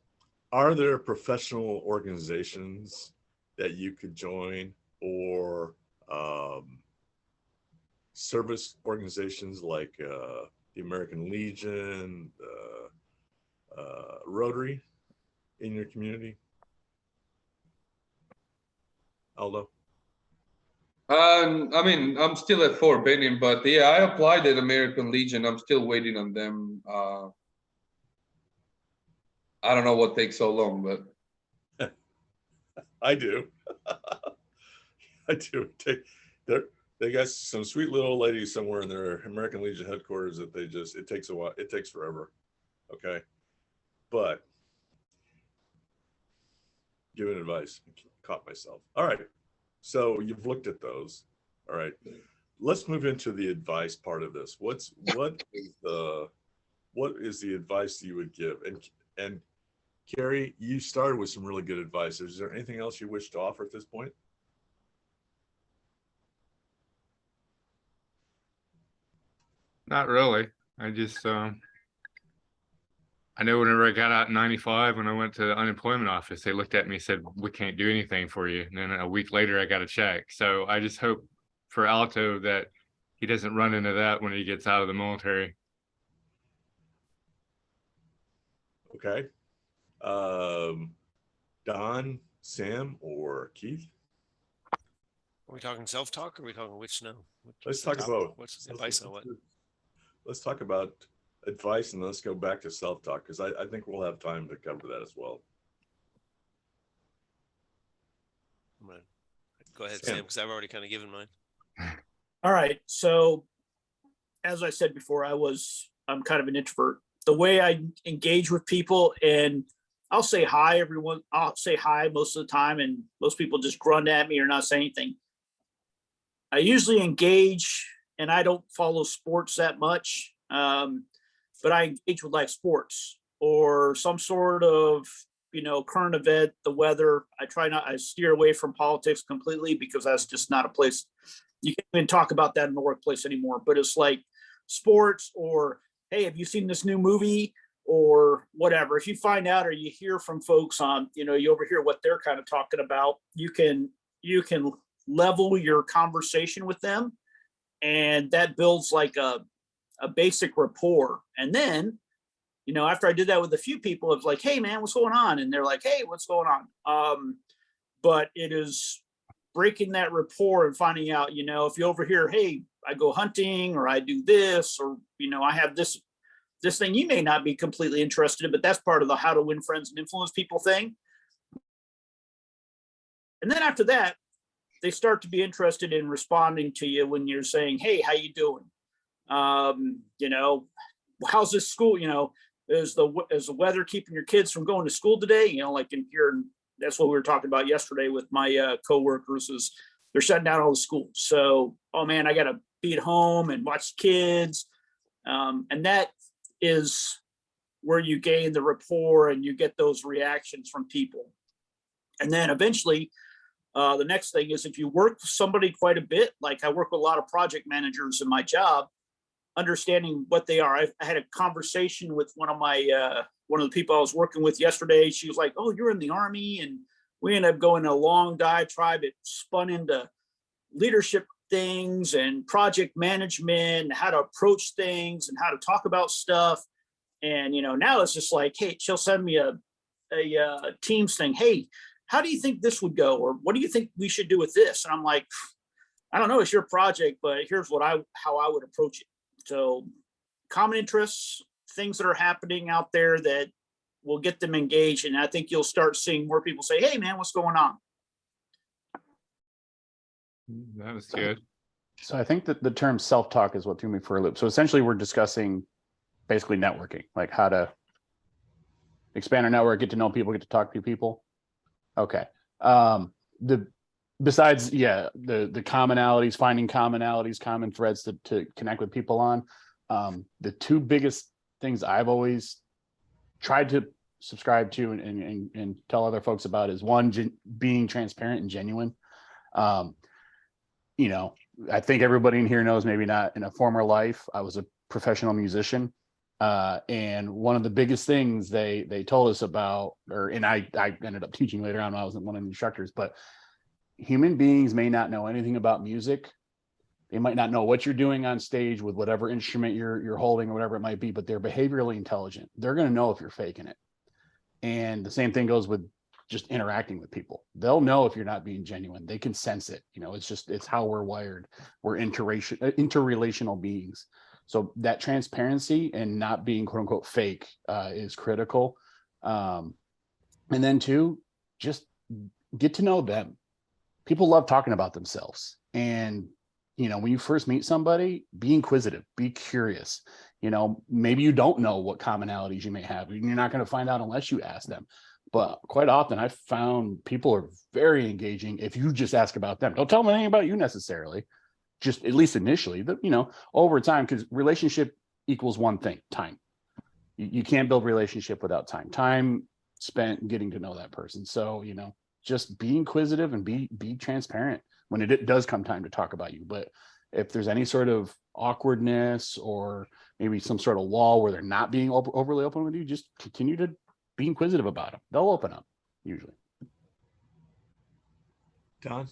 Are there professional organizations that you could join, or service organizations like the American Legion, Rotary in your community? Aldo? I mean, I'm still at Fort Benning, but yeah, I applied at American Legion. I'm still waiting on them. I don't know what takes so long, but I do. I do. They got some sweet little ladies somewhere in their American Legion headquarters that it takes a while. It takes forever. Okay. But giving advice, caught myself. All right. So you've looked at those. All right. Let's move into the advice part of this. What is the advice you would give? And Carrie, you started with some really good advice. Is there anything else you wish to offer at this point? Not really. I just, I know whenever I got out in 95, when I went to the unemployment office, they looked at me and said, we can't do anything for you. And then a week later, I got a check. So I just hope for Alto that he doesn't run into that when he gets out of the military. Okay. Don, Sam, or Keith? Are we talking self-talk, or are we talking which no? Let's talk about what's the advice on what? Let's talk about advice, and let's go back to self-talk, because I think we'll have time to cover that as well. I'm gonna go ahead, Sam, because I've already kind of given mine. All right. So as I said before, I'm kind of an introvert. The way I engage with people, and I'll say hi, everyone. I'll say hi most of the time, and most people just grunt at me or not say anything. I usually engage, and I don't follow sports that much, but I engage with like sports or some sort of, current event, the weather. I steer away from politics completely, because that's just not a place you can't even talk about that in the workplace anymore. But it's like sports, or, hey, have you seen this new movie, or whatever. If you find out, or you hear from folks on, you overhear what they're kind of talking about, you can level your conversation with them, and that builds like a basic rapport. And then, after I did that with a few people, it's like, hey man, what's going on? And they're like, hey, what's going on? But it is breaking that rapport and finding out, if you overhear, hey, I go hunting, or I do this, or, I have this thing you may not be completely interested in, but that's part of the how to win friends and influence people thing. And then after that, they start to be interested in responding to you when you're saying, hey, how you doing? How's this school? Is the weather keeping your kids from going to school today? Like in here, that's what we were talking about yesterday with my coworkers, is they're shutting down all the schools. So, oh man, I got to be at home and watch kids. And that is where you gain the rapport and you get those reactions from people. And then eventually, the next thing is, if you work with somebody quite a bit, like I work with a lot of project managers in my job, understanding what they are. I had a conversation with one of the people I was working with yesterday. She was like, oh, you're in the Army. And we ended up going a long diatribe. It spun into leadership things and project management and how to approach things and how to talk about stuff. And, now it's just like, hey, she'll send me a Teams thing. Hey, how do you think this would go? Or what do you think we should do with this? And I'm like, I don't know, it's your project, but here's how I would approach it. So common interests, things that are happening out there that will get them engaged. And I think you'll start seeing more people say, hey man, what's going on? That was good. So I think that the term self-talk is what threw me for a loop. So essentially we're discussing basically networking, like how to expand our network, get to know people, get to talk to people. Okay. Besides, the commonalities, finding commonalities, common threads to connect with people on. The two biggest things I've always tried to subscribe to and tell other folks about is one, being transparent and genuine. I think everybody in here knows, maybe not in a former life, I was a professional musician. And one of the biggest things they told us about, and I ended up teaching later on when I was one of the instructors, but human beings may not know anything about music. They might not know what you're doing on stage with whatever instrument you're holding or whatever it might be, but they're behaviorally intelligent. They're going to know if you're faking it. And the same thing goes with just interacting with people. They'll know if you're not being genuine. They can sense it. It's how we're wired. We're interrelational beings. So that transparency and not being quote unquote fake is critical. And then two, just get to know them. People love talking about themselves. And, when you first meet somebody, be inquisitive, be curious. Maybe you don't know what commonalities you may have. You're not going to find out unless you ask them. But quite often I've found people are very engaging if you just ask about them. Don't tell them anything about you necessarily. Just at least initially, over time, because relationship equals one thing, time. You can't build relationship without time spent getting to know that person. So, just be inquisitive and be transparent when it does come time to talk about you. But if there's any sort of awkwardness or maybe some sort of wall where they're not being overly open with you, just continue to be inquisitive about them. They'll open up usually. Don?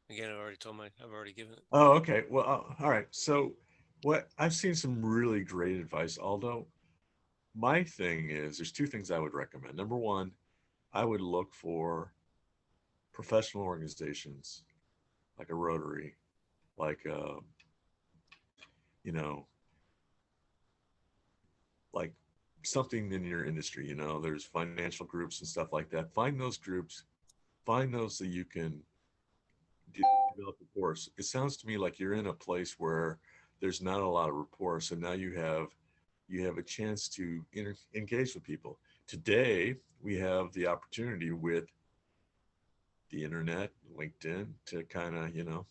Again, I've already given it. Oh, okay. Well, all right. So I've seen some really great advice, Aldo. My thing is, there's two things I would recommend. Number one, I would look for professional organizations like a Rotary, like, like something in your industry, there's financial groups and stuff like that. Find those groups, find those that you can develop rapport. It sounds to me like you're in a place where there's not a lot of rapport. So now you have a chance to engage with people. Today, we have the opportunity with the internet, LinkedIn, to kind of,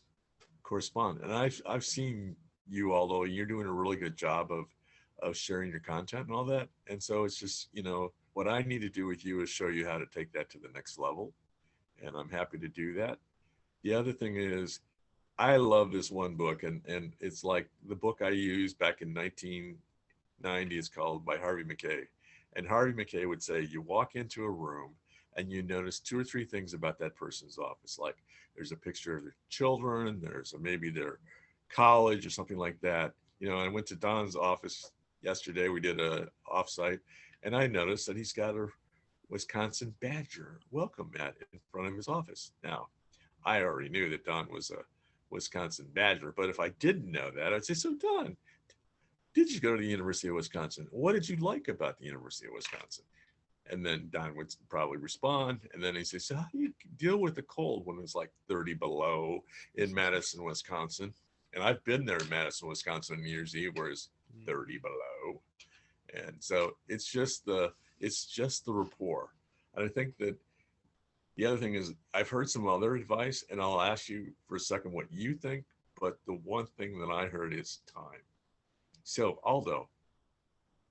correspond. And I've seen you, although you're doing a really good job of sharing your content and all that. And so it's just, what I need to do with you is show you how to take that to the next level. And I'm happy to do that. The other thing is, I love this one book, and it's like the book I used back in 1990 is called by Harvey Mackay. And Harvey Mackay would say, you walk into a room and you notice two or three things about that person's office. Like there's a picture of their children, there's maybe their college or something like that. I went to Don's office yesterday. We did a offsite, and I noticed that he's got a Wisconsin Badger welcome mat in front of his office. Now, I already knew that Don was a Wisconsin Badger, but if I didn't know that, I'd say, so Don, did you go to the University of Wisconsin? What did you like about the University of Wisconsin? And then Don would probably respond. And then he says, so how do you deal with the cold when it's like 30 below in Madison, Wisconsin? And I've been there in Madison, Wisconsin on New Year's Eve, where it's 30 below. And so it's just the rapport. And I think that the other thing is, I've heard some other advice, and I'll ask you for a second what you think, but the one thing that I heard is time. So Aldo,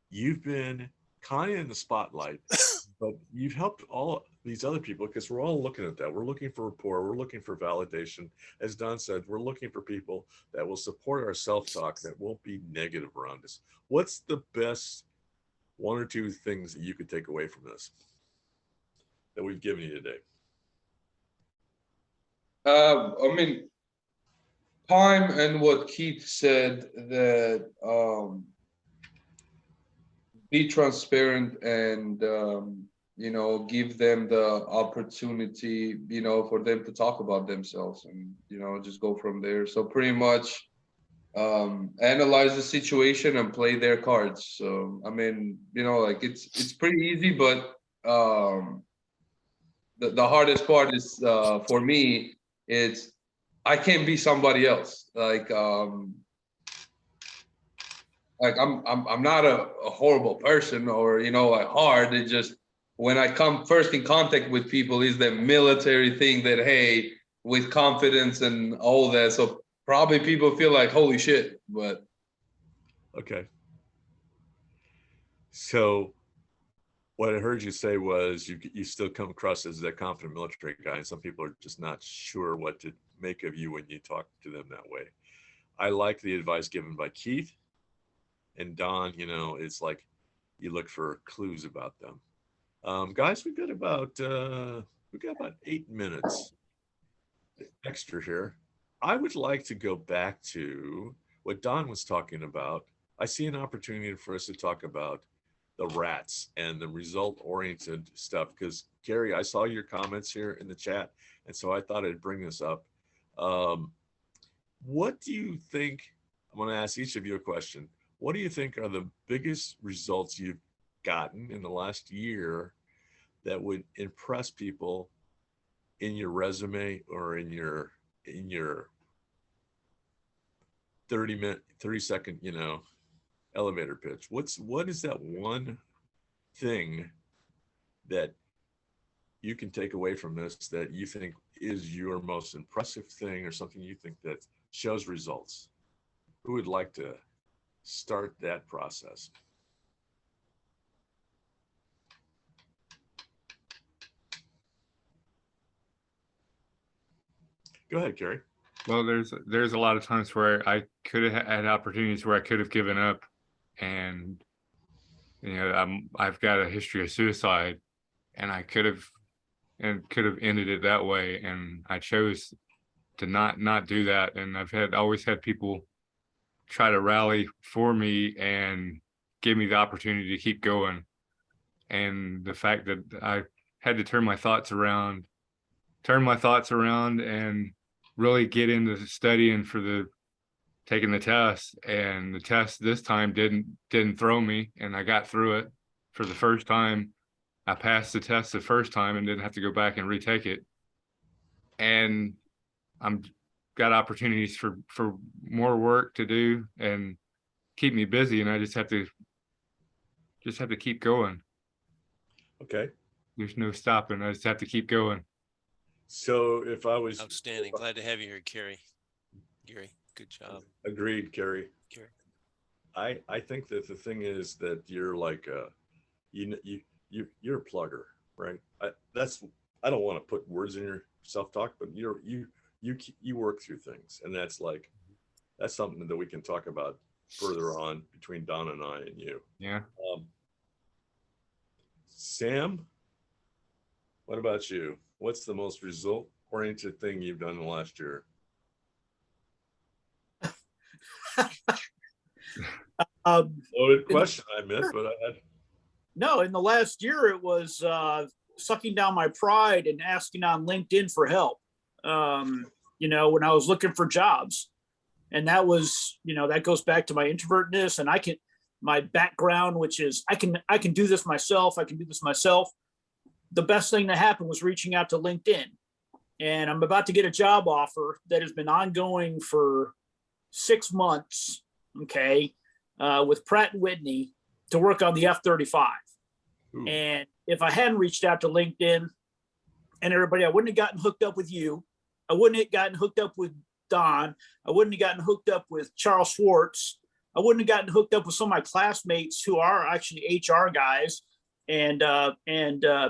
you've been kind of in the spotlight, but you've helped all these other people because we're all looking at that. We're looking for rapport. We're looking for validation. As Don said, we're looking for people that will support our self-talk, that won't be negative around us. What's the best one or two things that you could take away from this that we've given you today? I mean, time and what Keith said, that be transparent and give them the opportunity, for them to talk about themselves, and just go from there. So pretty much analyze the situation and play their cards. So I mean, like it's pretty easy, but the hardest part is for me, it's I can't be somebody else. Like I'm not a horrible person, or like hard. It's just when I come first in contact with people is the military thing that, hey, with confidence and all that. So probably people feel like holy shit, but Okay. So what I heard you say was you still come across as that confident military guy, and some people are just not sure what to make of you when you talk to them that way. I like the advice given by Keith and Don. It's like you look for clues about them. Guys, we've got about 8 minutes extra here. I would like to go back to what Don was talking about. I see an opportunity for us to talk about the rats and the result-oriented stuff, because Gary, I saw your comments here in the chat, and so I thought I'd bring this up. What do you think? I'm going to ask each of you a question. What do you think are the biggest results you've gotten in the last year that would impress people in your resume or in your 30-second, elevator pitch? What is that one thing that you can take away from this that you think is your most impressive thing, or something you think that shows results? Who would like to start that process? Go ahead, Gary. Well, there's a lot of times where I could have had opportunities where I could have given up, and I've got a history of suicide, and I could have ended it that way, and I chose to not do that. And I've always had people try to rally for me and give me the opportunity to keep going. And the fact that I had to turn my thoughts around and really get into studying for taking the test, and the test this time didn't throw me, and I got through it for the first time. I passed the test the first time and didn't have to go back and retake it. And I'm got opportunities for more work to do and keep me busy, and I just have to keep going. Okay. There's no stopping. I just have to keep going. So if I was Outstanding. Glad to have you here, Gary. Good job. Agreed, Gary. Gary. I think that the thing is that you're like you're a plugger, right? I don't want to put words in your self-talk, but you work through things, and that's something that we can talk about further on between Don and I and you. Yeah. Sam, what about you? What's the most result-oriented thing you've done in the last year? Loaded question, I admit, but No, in the last year, it was sucking down my pride and asking on LinkedIn for help. When I was looking for jobs, and that was, that goes back to my introvertness, and my background, which is I can do this myself. The best thing that happened was reaching out to LinkedIn, and I'm about to get a job offer that has been ongoing for 6 months. Okay. With Pratt & Whitney to work on the F-35. Ooh. And if I hadn't reached out to LinkedIn and everybody, I wouldn't have gotten hooked up with you. I wouldn't have gotten hooked up with Don. I wouldn't have gotten hooked up with Charles Schwartz. I wouldn't have gotten hooked up with some of my classmates who are actually HR guys and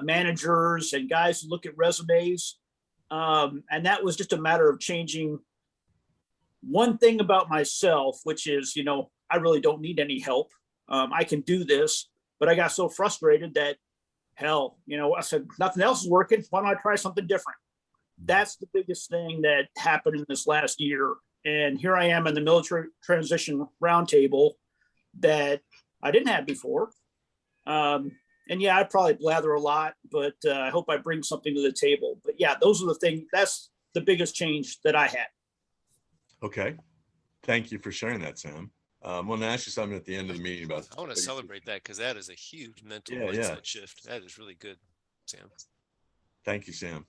managers and guys who look at resumes. And that was just a matter of changing one thing about myself, which is, I really don't need any help. I can do this, but I got so frustrated that I said, nothing else is working. Why don't I try something different? that's the biggest thing that happened in this last year. And here I am in the military transition roundtable that I didn't have before. And yeah, I probably blather a lot, but I hope I bring something to the table. But yeah, those are the things. That's the biggest change that I had. Okay. Thank you for sharing that, Sam. I'm going to ask you something at the end of the meeting about. I want to celebrate that because that is a huge mental Yeah, mindset yeah. shift. That is really good, Sam. Thank you, Sam.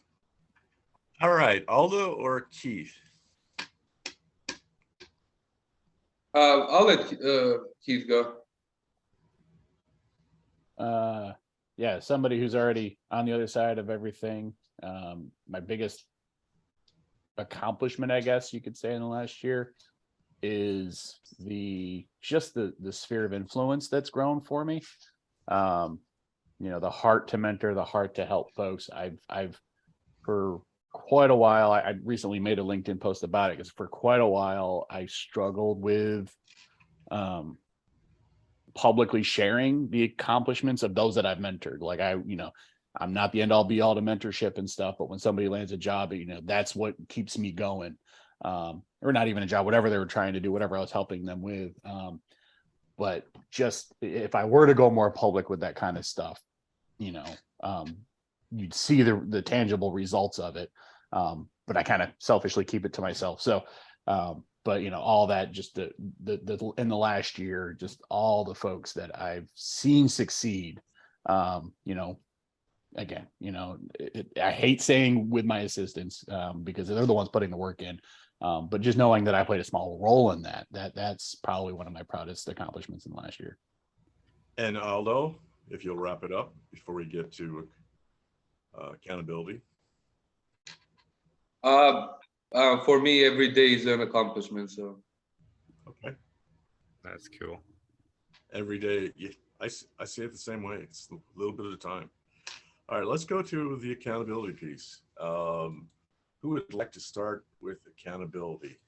All right, Aldo or Keith? I'll let Keith go. Yeah, somebody who's already on the other side of everything. My biggest accomplishment, I guess you could say, in the last year is the sphere of influence that's grown for me. The heart to mentor, the heart to help folks. I've for quite a while, I recently made a LinkedIn post about it, because for quite a while I struggled with publicly sharing the accomplishments of those that I've mentored. Like I'm not the end all be all to mentorship and stuff, but when somebody lands a job, that's what keeps me going. Or not even a job, whatever they were trying to do, whatever I was helping them with. But just if I were to go more public with that kind of stuff, you'd see the tangible results of it. But I kind of selfishly keep it to myself. So, but all that, just the in the last year, just all the folks that I've seen succeed, again, I hate saying with my assistants, because they're the ones putting the work in. But just knowing that I played a small role in that's probably one of my proudest accomplishments in the last year. And Aldo, if you'll wrap it up before we get to accountability. For me, every day is an accomplishment. So. Okay. That's cool. Every day, yeah, I see it the same way. It's a little bit at a time. All right, let's go to the accountability piece. Who would like to start with accountability?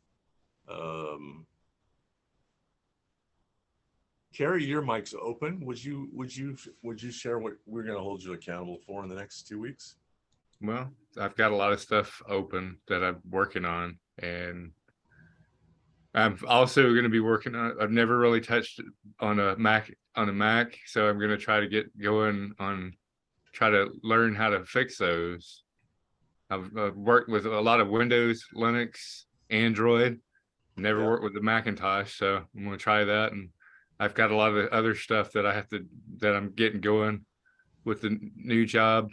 Carrie, your mic's open. Would you share what we're going to hold you accountable for in the next 2 weeks? Well, I've got a lot of stuff open that I'm working on, and I'm also going to be working on. I've never really touched on a Mac, so I'm going to try to get going on, try to learn how to fix those. I've worked with a lot of Windows, Linux, Android. Never worked with the Macintosh, so I'm going to try that. And I've got a lot of other stuff that I'm getting going with the new job,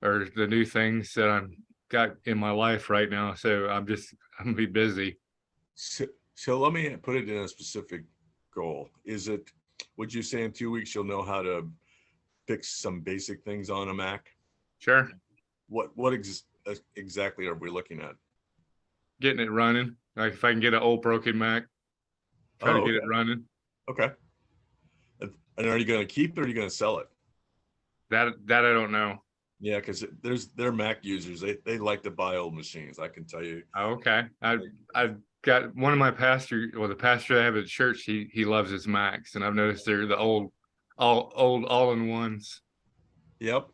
or the new things that I'm got in my life right now. So I'm gonna be busy. So let me put it in a specific goal. Would you say in 2 weeks you'll know how to fix some basic things on a Mac? Sure. What exactly are we looking at? Getting it running. Like if I can get an old broken Mac, try to get it running. Okay. And are you going to keep it, or are you going to sell it? That I don't know. Yeah, because they're Mac users. They like to buy old machines. I can tell you. Oh, okay. I've got one of my the pastor I have at church. He loves his Macs, and I've noticed they're the old all-in-ones. Yep.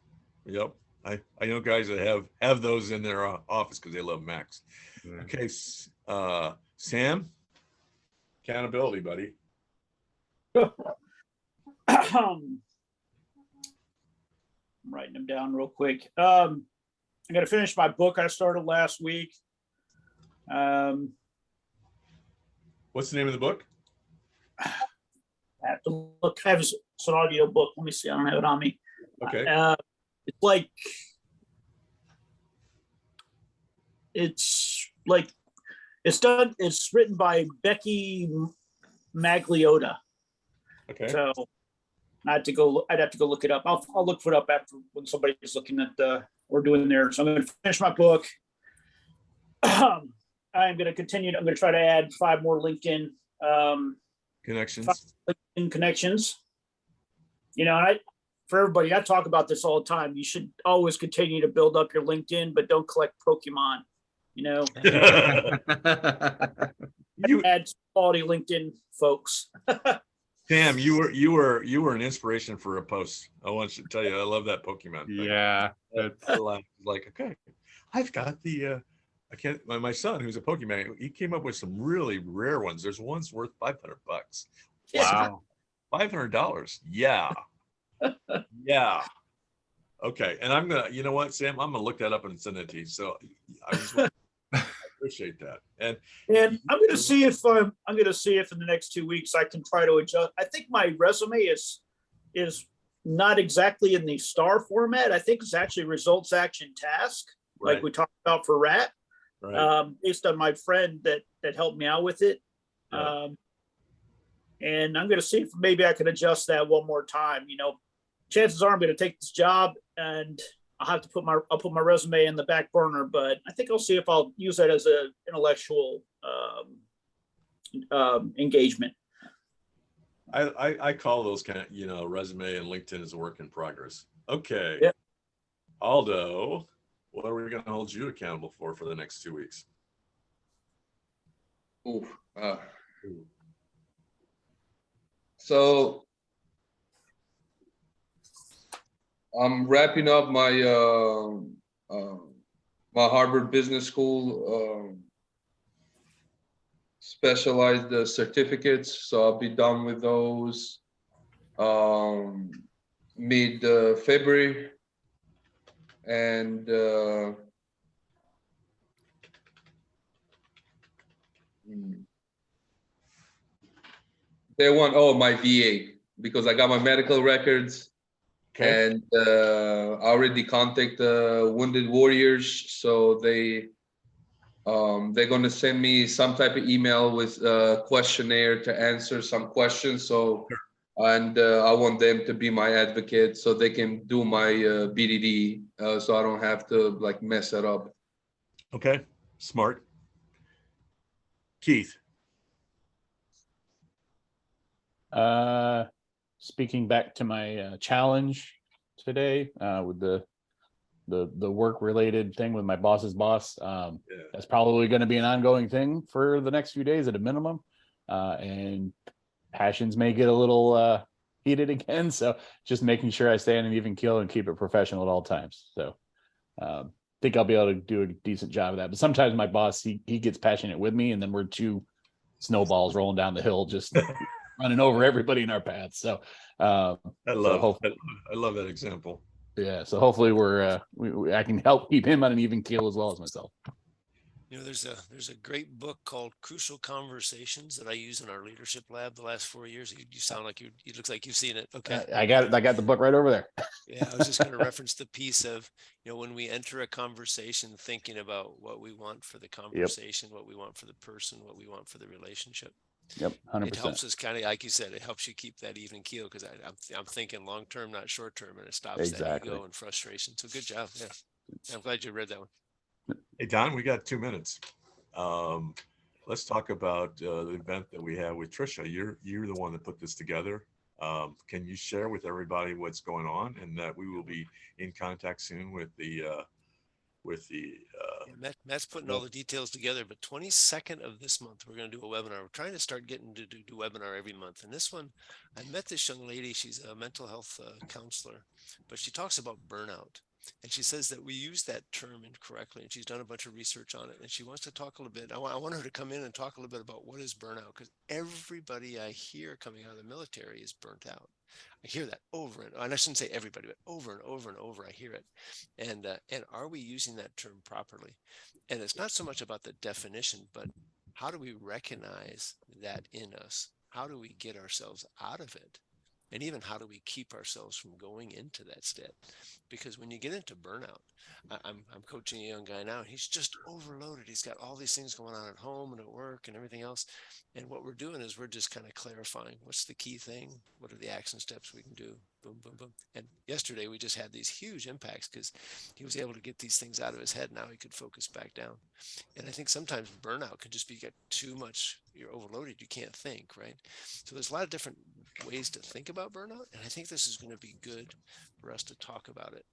I know guys that have those in their office because they love Macs. Yeah. Okay, Sam, accountability, buddy. I'm writing them down real quick. I got to finish my book I started last week. What's the name of the book? I have to look. It's an audio book. Let me see. I don't have it on me. Okay. It's written by Becky Magliota. Okay. So I'd have to go look it up. I'll look for it up after when somebody's looking at we're doing there. So I'm going to finish my book. I'm going to continue. I'm going to try to add 5 more LinkedIn connections. For everybody, I talk about this all the time. You should always continue to build up your LinkedIn, but don't collect Pokemon. You add quality LinkedIn folks. Sam, you were an inspiration for a post. I want to tell you, I love that Pokemon thing. Yeah, like, okay, I've got the, I can't, my son, who's a Pokemon, he came up with some really rare ones. There's ones worth $500. Wow. $500. Yeah. Yeah. Okay. And I'm gonna, you know what, Sam, I'm gonna look that up and send it to you. So I appreciate that. And I'm going to see if I'm going to see if in the next 2 weeks I can try to adjust. I think my resume is not exactly in the star format. I think it's actually results, action, task, like we talked about for RAT. right. Based on my friend that helped me out with it. Yeah. And I'm going to see if maybe I can adjust that one more time. You know, chances are I'm going to take this job and I'll have to put my resume in the back burner, but I think I'll see if I'll use that as a intellectual engagement. I call those kind of, you know, resume and LinkedIn is a work in progress. Okay. Yep. Aldo, what are we going to hold you accountable for the next 2 weeks? Ooh, so I'm wrapping up my my Harvard Business School specialized certificates. So I'll be done with those mid February, and they want my VA, because I got my medical records. Okay. And I already contact Wounded Warriors, so they're gonna send me some type of email with a questionnaire to answer some questions. So, and I want them to be my advocate so they can do my BDD, so I don't have to like mess it up. Okay. Smart. Keith. Speaking back to my challenge today with the work related thing with my boss's boss, that's probably going to be an ongoing thing for the next few days at a minimum, and passions may get a little heated again, so just making sure I stay on an even keel and keep it professional at all times. So think I'll be able to do a decent job of that, but sometimes my boss he gets passionate with me and then we're two snowballs rolling down the hill just running over everybody in our path. So I love that example. Yeah, so hopefully I can help keep him on an even keel as well as myself. You know, there's a great book called Crucial Conversations that I use in our leadership lab the last 4 years. You sound like it looks like you've seen it. Okay. I got the book right over there. Yeah, I was just going to reference the piece of, you know, when we enter a conversation, thinking about what we want for the conversation, what we want for the person, what we want for the relationship. Yep, 100%. It helps us kind of, like you said, it helps you keep that even keel, because I'm thinking long term, not short term, and it stops that ego and frustration. So good job. Yeah, I'm glad you read that one. Hey, Don, we got 2 minutes. Let's talk about the event that we have with Trisha. You're the one that put this together. Can you share with everybody what's going on, and that we will be in contact soon with the Matt's putting all the details together, but 22nd of this month, we're going to do a webinar. We're trying to start getting to do webinar every month. And this one, I met this young lady. She's a mental health counselor, but she talks about burnout. And she says that we use that term incorrectly, and she's done a bunch of research on it. And she wants to talk a little bit. I want her to come in and talk a little bit about what is burnout, because everybody I hear coming out of the military is burnt out. I hear that over and I shouldn't say everybody, but over and over and over I hear it. And are we using that term properly? And it's not so much about the definition, but how do we recognize that in us? How do we get ourselves out of it? And even how do we keep ourselves from going into that state? Because when you get into burnout, I'm coaching a young guy now, and he's just overloaded. He's got all these things going on at home and at work and everything else. And what we're doing is we're just kind of clarifying what's the key thing, what are the action steps we can do, boom, boom, boom. And yesterday we just had these huge impacts because he was able to get these things out of his head. Now he could focus back down. And I think sometimes burnout can just be got too much, you're overloaded, you can't think, right? So there's a lot of different ways to think about burnout, and I think this is going to be good for us to talk about it.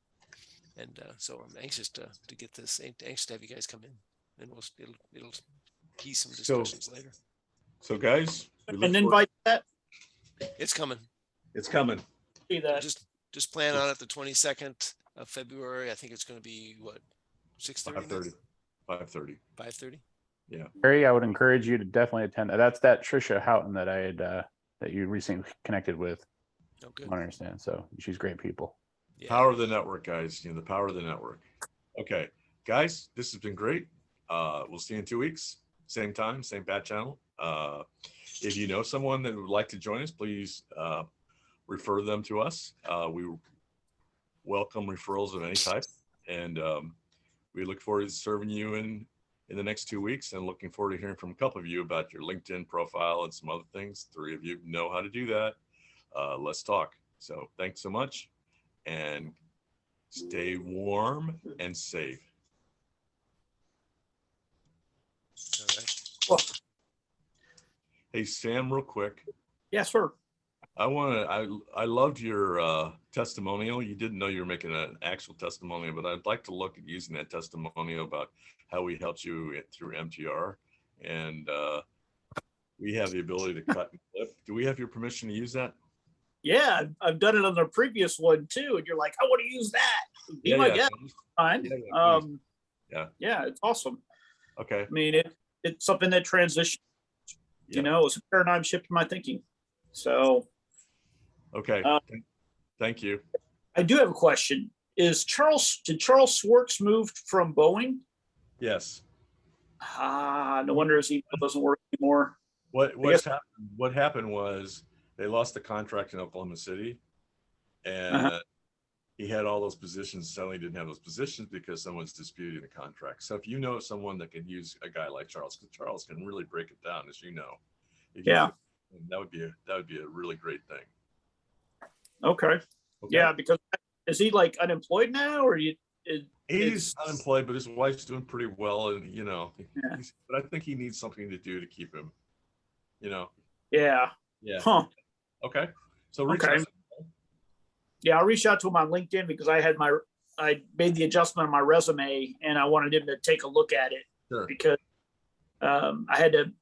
And so I'm anxious to get this, anxious to have you guys come in, and it'll be some discussions later. So guys, And invite that. It's coming. It's coming. See that. Just plan on it the 22nd of February. I think it's going to be 6:30? 5:30. 5:30. 5:30? Harry, I would encourage you to definitely attend. That's that Trisha Houghton that I had that you recently connected with. Oh, good. I understand. So she's great people. Yeah. Power of the network, guys. You know, the power of the network. Okay, guys, this has been great. We'll see you in 2 weeks. Same time, same bat channel. If you know someone that would like to join us, please refer them to us. We welcome referrals of any type, and we look forward to serving you in the next 2 weeks, and looking forward to hearing from a couple of you about your LinkedIn profile and some other things. 3 of you know how to do that. Let's talk. So thanks so much, and stay warm and safe. All right. Well, Hey, Sam, real quick. yes, sir. I loved your testimonial. You didn't know you were making an actual testimonial, but I'd like to look at using that testimonial about how we helped you through MTR. And we have the ability to cut and clip. Do we have your permission to use that? Yeah, I've done it on the previous one too, and you're like, I want to use that. Be my guest. Fine. Yeah, it's awesome. Okay. I mean, it's something that transitioned. Yeah. You know, it's a paradigm shift in my thinking. So. Okay. Thank you. I do have a question. Did Charles Swartz moved from Boeing? Yes. No wonder his email doesn't work anymore. What happened was they lost the contract in Oklahoma City, and he had all those positions. Suddenly didn't have those positions because someone's disputing the contract. So if you know someone that could use a guy like Charles, because Charles can really break it down, as you know. That would be a really great thing. Okay. Yeah, because is he like unemployed now, or he's unemployed, but his wife's doing pretty well, and you know, but I think he needs something to do to keep him, you know. Yeah. Huh. Okay. So reach out. Yeah, I'll reach out to him on LinkedIn because I made the adjustment on my resume and I wanted him to take a look at it. Sure. Because I had to,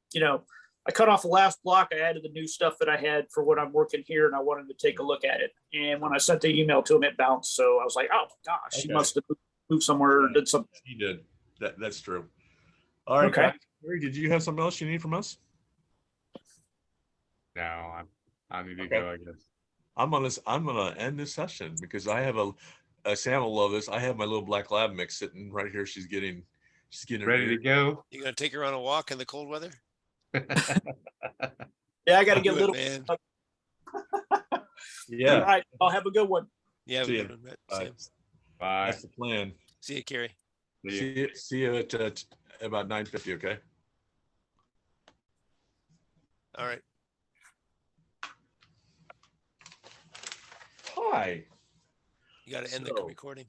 I cut off the last block. I added the new stuff that I had for what I'm working here, and I wanted to take a look at it. And when I sent the email to him, it bounced. So I was like, oh my gosh, he must have moved somewhere or did something. He did. That's true. All right. Okay. Gary, did you have something else you need from us? No, I need to go, I guess. I'm gonna end this session because I have Sam will love this. I have my little black lab mix sitting right here. She's getting Ready to go. You gonna take her on a walk in the cold weather? Yeah, I got to get a Do it, little. man. Yeah. All right. I'll have a good one. Yeah. have a See good ya. one, Matt. Bye. Sam. Bye. That's the plan. See you, Carrie. See you at about 9:50. Okay. All right. Hi. You got to end the So- recording.